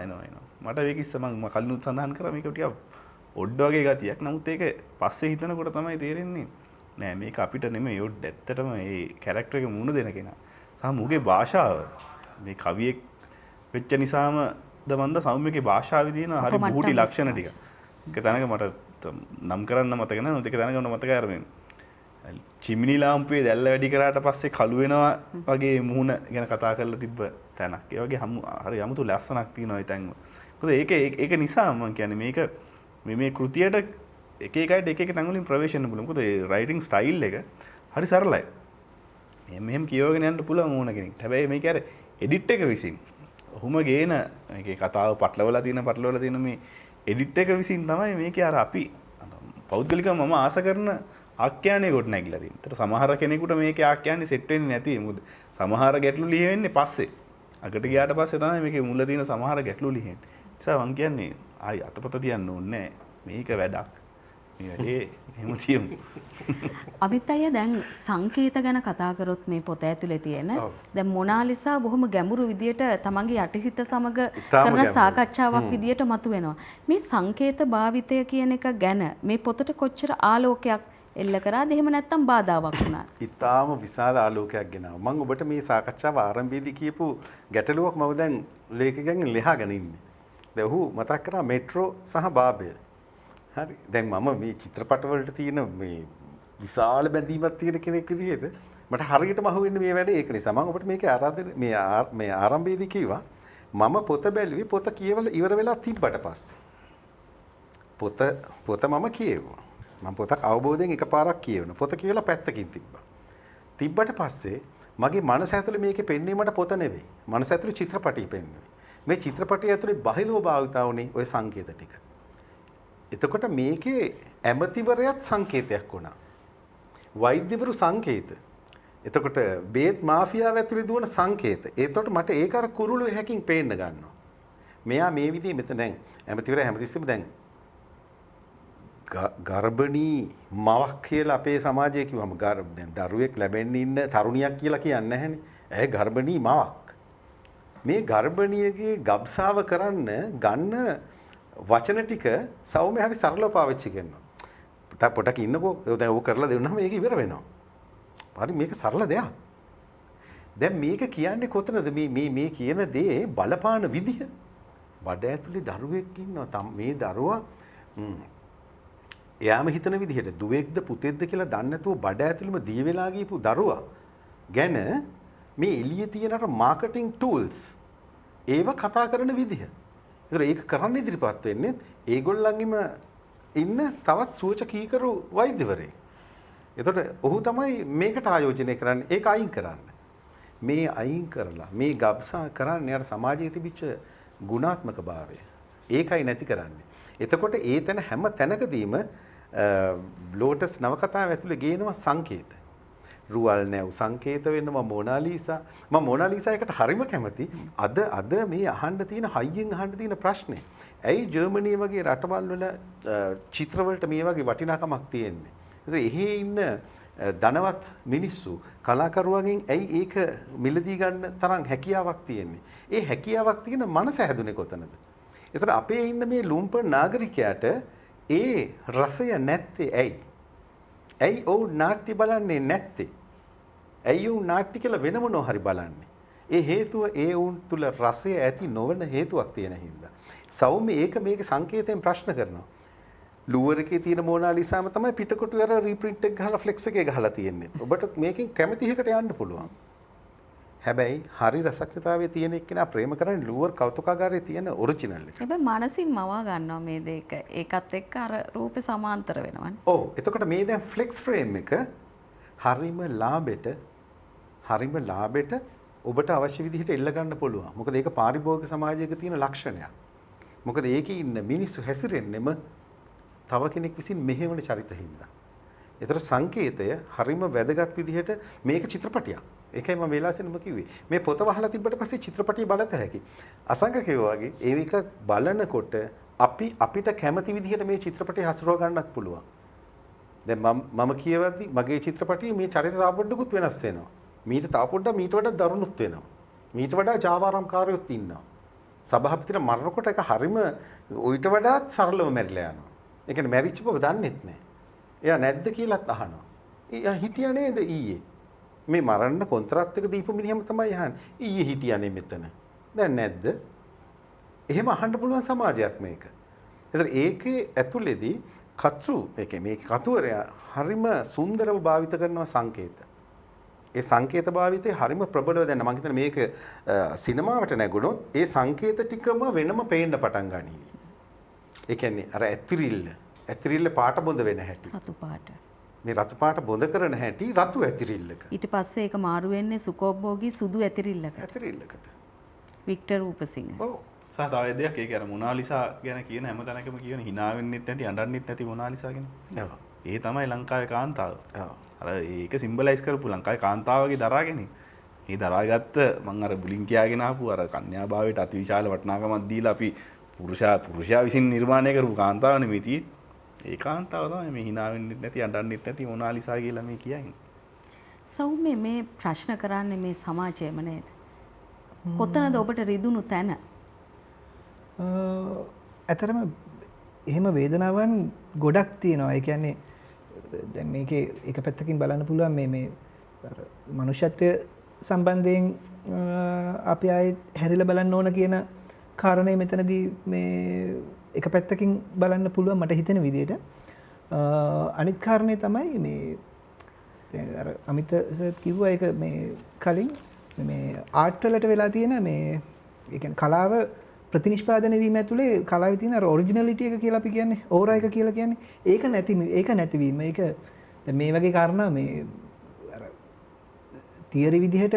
මට මේක ඉස්ස මම කලිනුත් සඳහන් කරා මේක ටිකක් ඔඩ් වගේ ගතියක්. නමුත් ඒක පස්සේ හිතනකොට තමයි තේරෙන්නේ නෑ මේක අපිට නෙමෙයි ඔඩ්. ඇත්තටම මේ කැරක්ටර් එක මුණ දෙන කෙනා. සහ මුගේ භාෂාව මේ කවියෙක් වෙච්ච නිසාම දමන්ද සෞම්‍යගේ භාෂාවේ තියෙන හරි බුහුටි ලක්ෂණ ටික. ඒක තැනක මට නම් කරන්න මතක නැහැ. ඒක තැනක මතකයි අර මේ චිමිනි ලාම්පුවේ දැල්ල වැඩි කරාට පස්සේ කළු වෙනවා වගේ මුහුණ ගැන කතා කරලා තිබ්බ තැනක්. ඒ වගේ හරි අමුතු ලස්සනක් තියෙනවා ඒ තැන්වල. මොකද ඒක නිසා මම කියන්නේ මේක මේ කෘතියට එක එකයිට එක එක තැන් වලින් ප්‍රවේශන්න පුළුවන්. මොකද ඒ රයිටින් ස්ටයිල් එක හරි සරලයි. මෙහෙම කියවගෙන යන්න පුළුවන් ඕන කෙනෙක්. හැබැයි මේක අර එඩිට් එක විසින් ඔහුම ගේන මේකේ කතාව පටලවලා තියෙන මේ එඩිට් එක විසින් තමයි මේකේ අර අපි පෞද්ගලිකව මම ආස කරන ආඛ්‍යානයේ කොට නැගිලා තියෙන්නේ. ඒතර සමහර කෙනෙකුට මේකේ ආඛ්‍යානෙ සෙට් වෙන්නේ නැති. මොකද සමහර ගැටලු ලියෙන්නේ පස්සේ. අකට ගියාට පස්සේ තමයි මේකේ මුල තියෙන සමහර ගැටලු ලියෙන්නේ. ඒ නිසා මම කියන්නේ ආයි අතපත තියන්න ඕනේ නැහැ. මේක වැඩක්. එහෙම තියමු. අමිත් අයියා දැන් සංකේත ගැන කතා කරොත් මේ පොත ඇතුලේ තියෙන දැන් මොනාලිසා බොහොම ගැඹුරු විදියට තමන්ගේ යටිසිත සමග කරන සාකච්ඡාවක් විදියට මතුවෙනවා. මේ සංකේත භාවිතය කියන එක ගැන මේ පොතට කොච්චර ආලෝකයක් එල්ල කරාද? එහෙම නැත්නම් බාධාවක් වුණාද? ඉතාම විශාල ආලෝකයක් ගෙනාවා. මම ඔබට මේ සාකච්ඡාව ආරම්භයේදී කියපු ගැටලුවක් මම දැන් ලේඛකයන්ගෙන් ලියාගෙන ඉන්නේ. දැන් ඔහු මතක් කරා මෙට්‍රෝ සහ බාබෙල්. හරි. දැන් මම මේ චිත්‍රපටවලට තියෙන මේ විශාල බැඳීමක් තියෙන කෙනෙක් විදිහට මට හරියටම අහුවෙන්නේ මේ වැඩේ ඒක නිසා. මම ඔබට මේකේ ආරාධන මේ ආරම්භයේදී කිව්වා මම පොත බැලුවේ පොත කියවලා ඉවර වෙලා තිබ්බට පස්සේ. පොත මම කියෙව්වා. මම පොතක් අවබෝධයෙන් එකපාරක් කියවන. පොත කියවලා පැත්තකින් තිබ්බා. තිබ්බට පස්සේ මගේ මනස ඇතුලේ මේකේ පෙන්වන්නේ මට පොත නෙවෙයි. මනස ඇතුලේ චිත්‍රපටි පෙන්වන්නේ. මේ චිත්‍රපටිය ඇතුලේ බහිලව භාවිතා වුණේ ওই සංකේත ටික. එතකොට මේකේ ඇමතිවරයත් සංකේතයක් වුණා. වෛද්‍යවරු සංකේත. එතකොට බේත් මාෆියාව ඇතුලේ දුවන සංකේත. ඒතකොට මට ඒක අර කුරුළු හැකින් පේන්න ගන්නවා. මෙයා මේ විදිහේ මෙතන දැන් ඇමතිවරයා හැමතිස්සෙම දැන් ගර්භණී මවක් කියලා අපේ සමාජයේ කිව්වම දැන් දරුවෙක් ලැබෙන්න ඉන්න තරුණියක් කියලා කියන්නේ නැහැනේ. ඇයි ගර්භණී මවක්. මේ ගර්භණියගේ ගබ්සාව කරන්න ගන්න වචන ටික සෞම්‍ය හරි සරලව පාවිච්චි කරනවා. තා පොඩක් ඉන්නකෝ. දැන් ඕක කරලා දෙන්නාම මේක ඉවර වෙනවා. හරි මේක සරල දෙයක්. දැන් මේක කියන්නේ කොතනද මේ කියන දේ බලපාන විදිහ. බඩ ඇතුලේ දරුවෙක් ඉන්නවා. මේ දරුවා එයාම හිතන විදිහට දුවෙක්ද පුතෙක්ද කියලා දන්නේ නැතුව බඩ ඇතුළෙම දී වෙලා ගියපු දරුවා ගැන මේ එළියේ තියෙන අර මාකටිං ටූල්ස් ඒව කතා කරන විදිහ. ඒතර ඒක කරන්න ඉදිරිපත් වෙන්නේ ඒගොල්ලන්ගෙම ඉන්න තවත් සූචකීකරු වෛද්‍යවරයෙක්. එතකොට ඔහු තමයි මේකට ආයෝජනය කරන්නේ. ඒක අයින් කරන්න. මේ අයින් කරලා මේ ගබ්සා කරන්නේ අර සමාජයේ තිබිච්ච ගුණාත්මක භාවය. ඒකයි නැති කරන්නේ. එතකොට ඒ තැන හැම තැනකදීම ලෝටස් නවකතාව ඇතුලේ ගේනවා සංකේත. රුවල් නැව් සංකේත වෙනවා මොනාලිසා. මම මොනාලිසා එකට හරිම කැමති. අද මේ අහන්න තියෙන හයියෙන් අහන්න තියෙන ප්‍රශ්නේ. ඇයි ජර්මනිය වගේ රටවල් වල චිත්‍ර වලට මේ වගේ වටිනාකමක් තියෙන්නේ? එහි ඉන්න ධනවත් මිනිස්සු කලාකරුවන්ගෙන් ඇයි ඒක මිලදී ගන්න තරම් හැකියාවක් තියෙන්නේ? ඒ හැකියාවක් තියෙන මනස හැදුනේ කොතනද? එතකොට අපේ ඉන්න මේ ලුම්පන් නාගරිකයාට ඒ රසය නැත්තේ ඇයි? ඇයි ඔවුන් නාට්‍ය බලන්නේ නැත්තේ? ඇයි ඔවුන් නාට්‍ය කියලා වෙන මොනවා හරි බලන්නේ? ඒ හේතුව ඒ වුන් තුල රසය ඇති නොවන හේතුවක් තියෙන හින්දා. සෞම්‍ය ඒක මේකේ සංකේතයෙන් ප්‍රශ්න කරනවා. ලුවර් එකේ තියෙන මොනාලිසාම තමයි පිටකොටු වල රීප්‍රින්ට් එක ගහලා ෆ්ලෙක්ස් එකේ ගහලා තියෙන්නේ. ඔබට මේකෙන් කැමති එකකට යන්න පුළුවන්. හැබැයි හරි රසඥතාවයේ තියෙන එක්කෙනා ප්‍රේම කරන්නේ ලුවර් කෞතුකාගාරයේ තියෙන ඔරිජිනල් එක. හැබැයි මානසින් මවා ගන්නවා මේ දෙක. ඒකත් එක්ක අර රූපේ සමාන්තර වෙනවනේ. ඔව්. එතකොට මේ දැන් ෆ්ලෙක්ස් ෆ්‍රේම් එක හරිම ලාභෙට ඔබට අවශ්‍ය විදිහට එල්ල ගන්න පුළුවන්. මොකද ඒක පාරිභෝගික සමාජයක තියෙන ලක්ෂණයක්. මොකද ඒකේ ඉන්න මිනිස්සු හැසිරෙන්නෙම තව කෙනෙක් විසින් මෙහෙවන චරිත හින්දා. ඒතර සංකේතය හරිම වැදගත් විදිහට මේක චිත්‍රපටියක්. ඒකයි මම වෙලාසෙනම කිව්වේ. මේ පොත වහලා තිබ්බට පස්සේ චිත්‍රපටිය බලත හැකි. අසංක කිව්වා වගේ ඒක බලනකොට අපිට කැමති විදිහට මේ චිත්‍රපටිය හසුරව ගන්නත් පුළුවන්. දැන් මම කියවද්දි මගේ චිත්‍රපටියේ මේ චරිත තව පොඩ්ඩකුත් වෙනස් වෙනවා. මීට තව පොඩ්ඩක් මීට වඩා දරුණුත් වෙනවා. මීට වඩා ජාවාරම්කාරයොත් ඉන්නවා. සභාපතිට මරනකොට ඒක හරිම ඌට වඩාත් සරලව මැරිලා යනවා. ඒ කියන්නේ මැරිච්ච බව දන්නෙත් නැහැ. එයා නැද්ද කියලාත් අහනවා. එයා හිටියා නේද ඊයේ? මේ මරන්න කොන්ත්‍රාත් එක දීපු මිනිහම තමයි අහන්නේ. ඊයේ හිටියානේ මෙතන. දැන් නැද්ද? එහෙම අහන්න පුළුවන් සමාජයක් මේක. ඒතර ඒකේ ඇතුළේදී මේ කතුවරයා හරිම සුන්දරව භාවිත කරනවා සංකේත. ඒ සංකේත භාවිතේ හරිම ප්‍රබලව දැන් මම හිතන්නේ මේක සිනමාවට නැගුණොත් ඒ සංකේත ටිකම වෙනම පේන්න පටන් ගනී. ඒ කියන්නේ අර ඇතිරිල්ල පාට බොඳ වෙන හැටි. රතු පාට. මේ රතු පාට බොඳ කරන හැටි රතු ඇතිරිල්ලක. ඊට පස්සේ ඒක මාරු වෙන්නේ සුකෝබ්බෝගේ සුදු ඇතිරිල්ලකට. ඇතිරිල්ලකට. වික්ටර් රූපසිංහ. ඔව්. සාතාවය දෙයක් ඒක අර මොනාලිසා ගැන කියන හැම තැනකම කියන hina වෙන්නෙත් නැති අඬන්නෙත් නැති මොනාලිසා ගැන. ඔව්. ඒ තමයි ලංකාවේ කාන්තාව. ඔව්. අර ඒක සිම්බලයිස් කරපු ලංකාවේ කාන්තාවගේ දරාගෙන. මේ දරාගත්ත මං අර බුලින් කියාගෙන ආපු අර කන්‍යාභාවයට අතිවිශාල වටිනාකමක් දීලා අපි පුරුෂයා විසින් නිර්මාණය කරපු කාන්තාව නෙමෙයි. ඒ කාන්තාව තමයි මේ hina වෙන්නෙත් නැති අඬන්නෙත් නැති මොනාලිසා කියලා මේ කියන්නේ. සෞම්‍ය මේ ප්‍රශ්න කරන්නේ මේ සමාජයම නේද? කොතනද ඔබට රිදුණු තැන? ඇතරම එහෙම වේදනාවන් ගොඩක් තියෙනවා. ඒ කියන්නේ දැන් මේකේ එක පැත්තකින් බලන්න පුළුවන් මේ මනුෂ්‍යත්වය සම්බන්ධයෙන් අපි ආයේ හැරිලා බලන්න ඕන කියන කාරණේ මෙතනදී මේ එක පැත්තකින් බලන්න පුළුවන් මට හිතෙන විදිහට. අනිත් කාරණේ තමයි මේ අර අමිත සර් කිව්වා ඒක මේ කලින් මේ ආර්ට් වලට වෙලා තියෙන මේ ඒ කියන්නේ කලාව ප්‍රතිනිෂ්පාදනය වීම ඇතුලේ කලාවේ තියෙන අර ඔරිජිනැලිටි එක කියලා අපි කියන්නේ ඕරා එක කියලා කියන්නේ ඒක නැතිවීම ඒක දැන් මේ වගේ කාරණා මේ අර තියරි විදිහට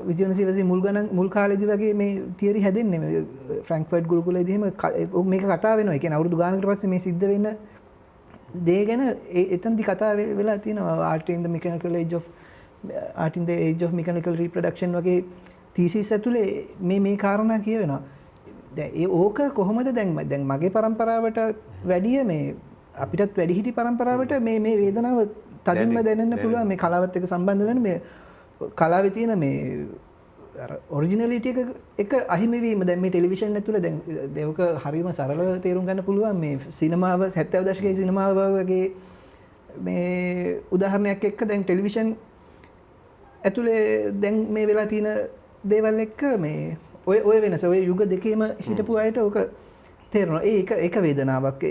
විජයනසිවසි මුල් කාලේදී වගේ මේ තියරි හැදෙන්නේ මේ ෆ්‍රැන්ක්ෆර්ට් ගුරුකුලයේදී එහෙම මේක කතා වෙනවා. ඒ කියන්නේ අවුරුදු ගානකට පස්සේ මේ සිද්ධ වෙන දේ ගැන එතනදි කතා වෙලා තියෙනවා art in the age of mechanical reproduction වගේ thesis ඇතුලේ මේ කාරණා කියවෙනවා. දැන් ඒ ඕක කොහොමද දැන් මගේ પરම්පරාවට වැඩිය මේ අපිටත් වැඩිහිටි પરම්පරාවට මේ වේදනාව තදින්ම දැනෙන්න පුළුවන් මේ කලාවත් එක්ක සම්බන්ධ වෙන මේ කලාවේ තියෙන මේ අර ඔරිජිනැලිටි එක අහිමි වීම දැන් මේ ටෙලිවිෂන් ඇතුළේ දැන් ඒක හරියම සරලව තේරුම් ගන්න පුළුවන් මේ සිනමාව 70 දශකයේ සිනමාව වගේ මේ උදාහරණයක් එක්ක දැන් ටෙලිවිෂන් ඇතුළේ දැන් මේ වෙලා තියෙන දේවල් එක්ක මේ ඔය වෙනස ඔය යුග දෙකේම හිටපු අයට ඕක තේරෙනවා. ඒක වේදනාවක්.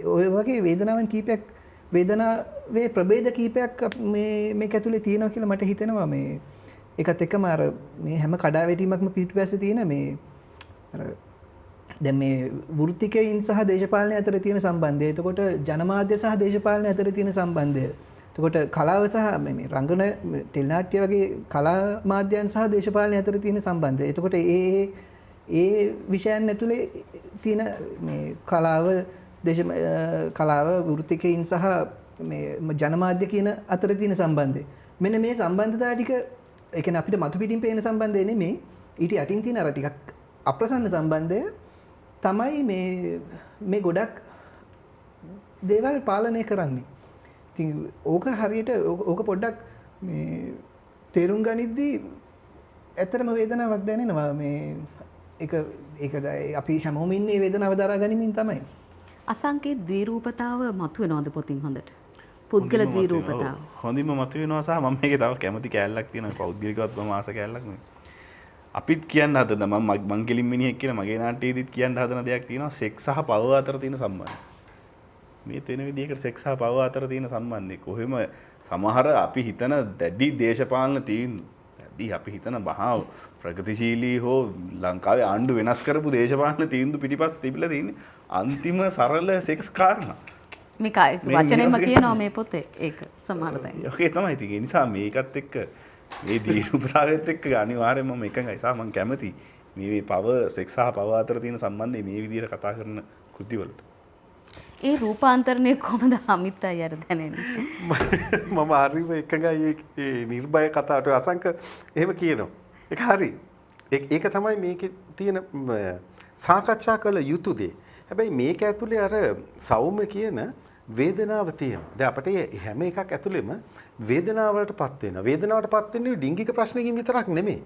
ඔය වගේ වේදනාවන් කීපයක් වේදනාවේ ප්‍රභේද කීපයක් මේක ඇතුලේ තියෙනවා කියලා මට හිතෙනවා මේ ඒකත් එක්කම අර මේ හැම කඩාවැටීමක්ම පිටිපස්සේ තියෙන මේ අර දැන් මේ වෘත්තිකයින් සහ දේශපාලනය අතර තියෙන සම්බන්ධය. එතකොට ජනමාධ්‍ය සහ දේශපාලනය අතර තියෙන සම්බන්ධය. එතකොට කලාව සහ මේ රංගන ටෙලිනාට්‍ය වගේ කලා මාධ්‍යයන් සහ දේශපාලනය අතර තියෙන සම්බන්ධය. එතකොට ඒ විෂයන් ඇතුලේ තියෙන මේ කලාව කලාව වෘත්තිකයින් සහ මේ ජනමාධ්‍ය කියන අතර තියෙන සම්බන්ධය. මෙන්න මේ සම්බන්ධතා ටික ඒ කියන්නේ අපිට මතු පිටින් පේන සම්බන්ධය නෙමෙයි ඊට යටින් තියෙන අර ටිකක් අප්‍රසන්න සම්බන්ධය තමයි මේ ගොඩක් දේවල් පාලනය කරන්නේ. ඉතින් ඕක හරියට ඕක පොඩ්ඩක් මේ තේරුම් ගනිද්දී ඇත්තටම වේදනාවක් දැනෙනවා මේ ඒක අපි හැමෝම ඉන්නේ වේදනාව දරා ගනිමින් තමයි. අසංකේ ද්විරූපතාව මතුවෙනවද පොතින් හොඳට? පුද්ගල ද්විරූපතාව. හොඳින්ම මතුවෙනවා සහ මම මේකේ තව කැමති කෑල්ලක් තියෙනවා පෞද්ගලිකවත් මම ආස කෑල්ලක් නෙවෙයි. අපිත් කියන්න හදන මං කෙලින් මිනිහෙක් කියලා මගේ නාට්‍යයේදීත් කියන්න හදන දෙයක් තියෙනවා සෙක්ස් සහ පව අතර තියෙන සම්බන්ධය. මේ වෙන විදිහකට සෙක්ස් සහ පව අතර තියෙන සම්බන්ධය කොහෙම සමහර අපි හිතන දැඩි දේශපාලන තීන්දුව අපි හිතන බහා ප්‍රගතිශීලී හෝ ලංකාවේ ආණ්ඩු වෙනස් කරපු දේශපාලන තීන්දුව පිටිපස්ස තිබිලා තියෙන්නේ අන්තිම සරල සෙක්ස් කාරණා. මේක වචනෙන්ම කියනවා මේ පොතේ ඒක සමහර තැන්. ඔකේ තමයි ඉතින් ඒ නිසා මේකත් එක්ක මේ දීර්ඝතාවයත් එක්ක අනිවාර්යයෙන්ම මම එකඟයි සහ මම කැමති මේ පව සෙක්ස් සහ පව අතර තියෙන සම්බන්ධය මේ විදිහට කතා කරන කෘතිවලට. ඒ රූපාන්තරණය කොහොමද අමිත් අයියට දැනෙන්නේ? මම හරිම එකඟයි ඒ නිර්භය කතාවට අසංක එහෙම කියනවා. ඒක හරි. ඒක තමයි මේකේ තියෙන සාකච්ඡා කළ යුතු දේ. හැබැයි මේක ඇතුලේ අර සෞම්‍ය කියන වේදනාව තියෙනවා. දැන් අපිට හැම එකක් ඇතුලේම වේදනාවලටපත් වෙනවා. වේදනාවටපත් වෙන්නේ ලිංගික ප්‍රශ්නකින් විතරක් නෙමෙයි.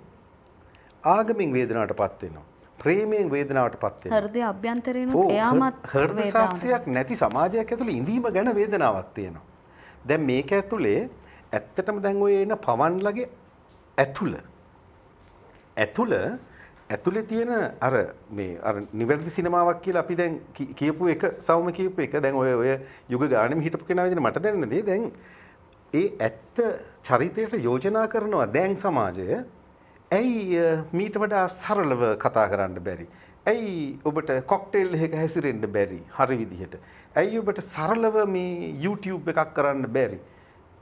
ආගමෙන් වේදනාවටපත් වෙනවා. ප්‍රේමයෙන් වේදනාවටපත් වෙනවා. හෘදය අභ්‍යන්තරේන එයාමත් හෘද සාක්ෂියක් නැති සමාජයක් ඇතුලේ ඉඳීම ගැන වේදනාවක් තියෙනවා. දැන් මේක ඇතුලේ ඇත්තටම දැන් ඔය එන පවන්ලගේ ඇතුලේ තියෙන අර නිවැරදි සිනමාවක් කියලා අපි දැන් කියපු එක සෞම්‍ය කියපු එක දැන් ඔය යුග ගානෙම හිටපු කෙනා විදිහට මට දැනෙන දේ දැන් ඒ ඇත්ත චරිතයට යෝජනා කරනවා දැන් සමාජය ඇයි මීට වඩා සරලව කතා කරන්න බැරි? ඇයි ඔබට කොක්ටේල් එකක හැසිරෙන්න බැරි? හරි විදිහට. ඇයි ඔබට සරලව මේ YouTube එකක් කරන්න බැරි?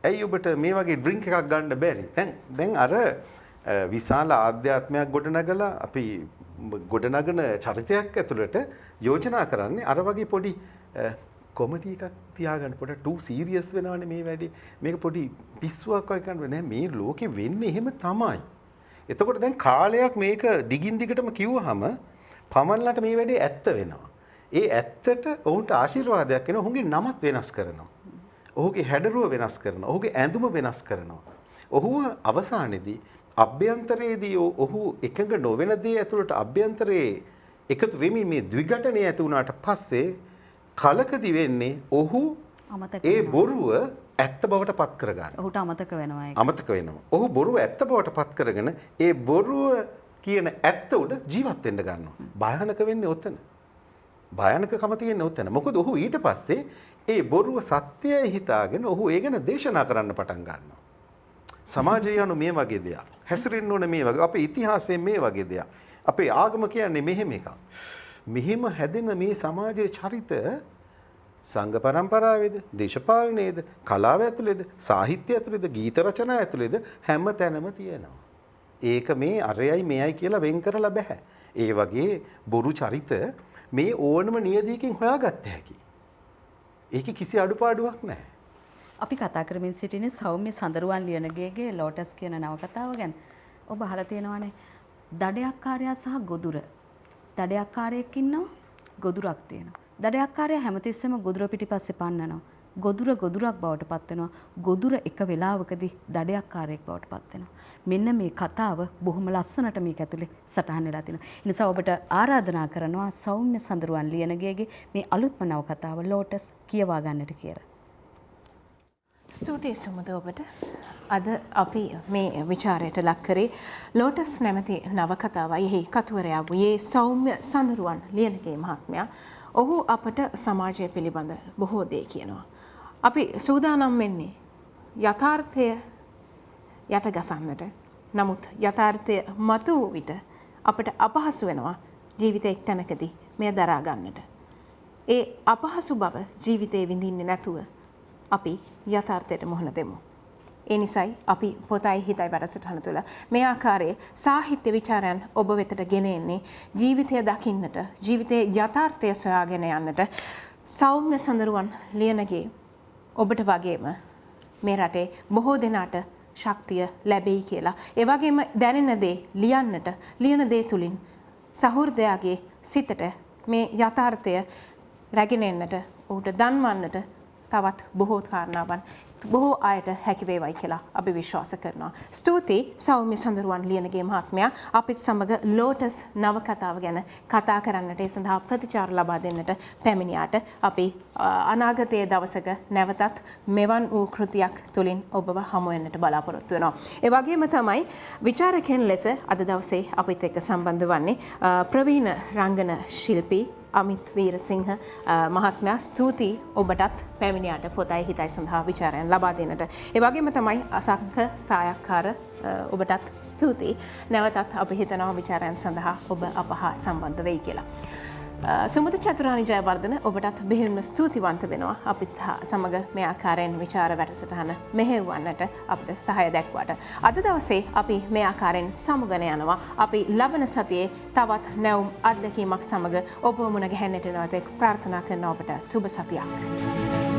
ඇයි ඔබට මේ වගේ ඩ්‍රින්ක් එකක් ගන්න බැරි? දැන් අර විශාල ආධ්‍යාත්මයක් ගොඩනගලා අපි ගොඩනගන චරිතයක් ඇතුළට යෝජනා කරන්නේ අර වගේ පොඩි කොමඩි එකක් තියාගන්න පොඩ ටූ සීරියස් වෙනවනේ මේ වැඩි. මේක පොඩි පිස්සුවක් වගේ කරන්න නෑ මේ ලෝකෙ වෙන්නේ එහෙම තමයි. එතකොට දැන් කාලයක් මේක දිගින් දිගටම කිව්වහම පමණලට මේ වැඩේ ඇත්ත වෙනවා. ඒ ඇත්තට ඔවුන්ට ආශිර්වාදයක් වෙනවා. ඔහුගේ නමත් වෙනස් කරනවා. ඔහුගේ හැඩරුව වෙනස් කරනවා. ඔහුගේ ඇඳුම වෙනස් කරනවා. ඔහුව අවසානයේදී අභ්‍යන්තරයේදී ඔහු එකඟ නොවන දේ ඇතුළට අභ්‍යන්තරයේ එකතු වෙමින් මේ ද්විඝටනය ඇති වුණාට පස්සේ කලකදී වෙන්නේ ඔහු ඒ බොරුව ඇත්ත බවට පත් කරගන්න. ඔහුට අමතක වෙනවා ඒක. අමතක වෙනවා. ඔහු බොරුව ඇත්ත බවට පත් කරගෙන ඒ බොරුව කියන ඇත්ත උඩ ජීවත් වෙන්න ගන්නවා. භයානක වෙන්නේ ඔතන. භයානකකම තියෙන්නේ ඔතන. මොකද ඔහු ඊට පස්සේ ඒ බොරුව සත්‍යයි හිතාගෙන ඔහු ඒ ගැන දේශනා කරන්න පටන් ගන්නවා. සමාජය යනු මේ වගේ දෙයක්. හැසිරෙන්න ඕනේ මේ වගේ. අපේ ඉතිහාසයේ මේ වගේ දෙයක්. අපේ ආගම කියන්නේ මෙහෙම එකක්. මෙහෙම හැදෙන මේ සමාජයේ චරිත සංඝ පරම්පරාවේද, දේශපාලනයේද, කලාව ඇතුළේද, සාහිත්‍ය ඇතුළේද, ගීත රචනා ඇතුළේද හැම තැනම තියෙනවා. ඒක මේ අරයයි මෙයයි කියලා වෙන් කරලා බෑ. ඒ වගේ බොරු චරිත මේ ඕනම නියදීකින් හොයාගත්ත හැකි. ඒකේ කිසි අඩුපාඩුවක් නැහැ. අපි කතා කරමින් සිටින්නේ සෞම්‍ය සඳරුවන් ලියනගේගේ ලෝටස් කියන නවකතාව ගැන. ඔබ අහලා තියෙනවානේ දඩයක්කාරයා සහ ගොදුර. දඩයක්කාරයෙක් ඉන්නවා, ගොදුරක් තියෙනවා. දඩයක්කාරයා හැමතිස්සෙම ගොදුර පිටිපස්සේ පන්නනවා. ගොදුර ගොදුරක් බවට පත් වෙනවා. ගොදුර එක වෙලාවකදී දඩයක්කාරයෙක් බවට පත් වෙනවා. මෙන්න මේ කතාව බොහොම ලස්සනට මේක ඇතුලේ සටහන් වෙලා තිනවා. ඒ නිසා ඔබට ආරාධනා කරනවා සෞම්‍ය සඳරුවන් ලියනගේගේ මේ අලුත්ම නවකතාව ලෝටස් කියවා ගන්නට කියලා. ස්තුතියි සුමුද ඔබට. අද අපි මේ විචාරයට ලක් කරේ ලෝටස් නැමැති නවකතාවයි. එහි කතුවරයා වූයේ සෞම්‍ය සඳරුවන් ලියනගේ මහත්මයා. ඔහු අපට සමාජය පිළිබඳ බොහෝ දේ කියනවා. අපි සූදානම් වෙන්නේ යථාර්ථය යට ගසන්නට. නමුත් යථාර්ථය මතු වූ විට අපට අපහසු වෙනවා ජීවිතයේ එක් තැනකදී මෙය දරා ගන්නට. ඒ අපහසු බව ජීවිතේ විඳින්නේ නැතුව අපි යථාර්ථයට මුහුණ දෙමු. ඒ නිසයි අපි පොතයි හිතයි වැඩසටහන තුළ මේ ආකාරයේ සාහිත්‍ය විචාරයන් ඔබ වෙතට ගෙන එන්නේ ජීවිතය දකින්නට, ජීවිතයේ යථාර්ථය සොයාගෙන යන්නට. සෞම්‍ය සඳරුවන් ලියනගේ ඔබට වගේම මේ රටේ බොහෝ දෙනාට ශක්තිය ලැබෙයි කියලා. ඒ වගේම දැනෙන දේ ලියන්නට, ලියන දේ තුලින් සහෘදයාගේ සිතට මේ යථාර්ථය රැගෙන එන්නට, ඔහුට දන්වන්නට තවත් බොහෝ කාරණාවන් බොහෝ අයට හැකි වේවයි කියලා අපි විශ්වාස කරනවා. ස්තුතියි සෞම්‍ය සඳරුවන් ලියනගේ මහත්මයා අපිත් සමග ලෝටස් නවකතාව ගැන කතා කරන්නට, ඒ සඳහා ප්‍රතිචාර ලබා දෙන්නට පැමිණියාට අපි අනාගතයේ දවසක නැවතත් මෙවන් වූ කෘතියක් තුලින් ඔබව හමු වෙන්නට බලාපොරොත්තු වෙනවා. ඒ වගේම තමයි විචාරකයන් ලෙස අද දවසේ අපිත් එක්ක සම්බන්ධ වන්නේ ප්‍රවීණ රංගන ශිල්පී අමිත් වීරසිංහ මහත්මයා. ස්තුතියි ඔබටත් පැමිණියාට පොතයි හිතයි සඳහා විචාරයන් ලබා දෙන්නට. ඒ වගේම තමයි අසංක සායක්කාර ඔබටත් ස්තුතියි. නැවතත් අපි හිතනවා විචාරයන් සඳහා ඔබ අප හා සම්බන්ධ වෙයි කියලා. සුමුද චතුරානි ජයවර්ධන ඔබටත් බෙහෙවින්ම ස්තුතිවන්ත වෙනවා අපිත් සමග මේ ආකාරයෙන් විචාර වැඩසටහන මෙහෙවන්නට අපිට සහාය දැක්වාට. අද දවසේ අපි මේ ආකාරයෙන් සමුගන යනවා. අපි ලබන සතියේ තවත් නැවුම් අත්දැකීමක් සමග ඔබ මුණ ගැහෙන්නට නැවත ප්‍රාර්ථනා කරන ඔබට සුබ සතියක්.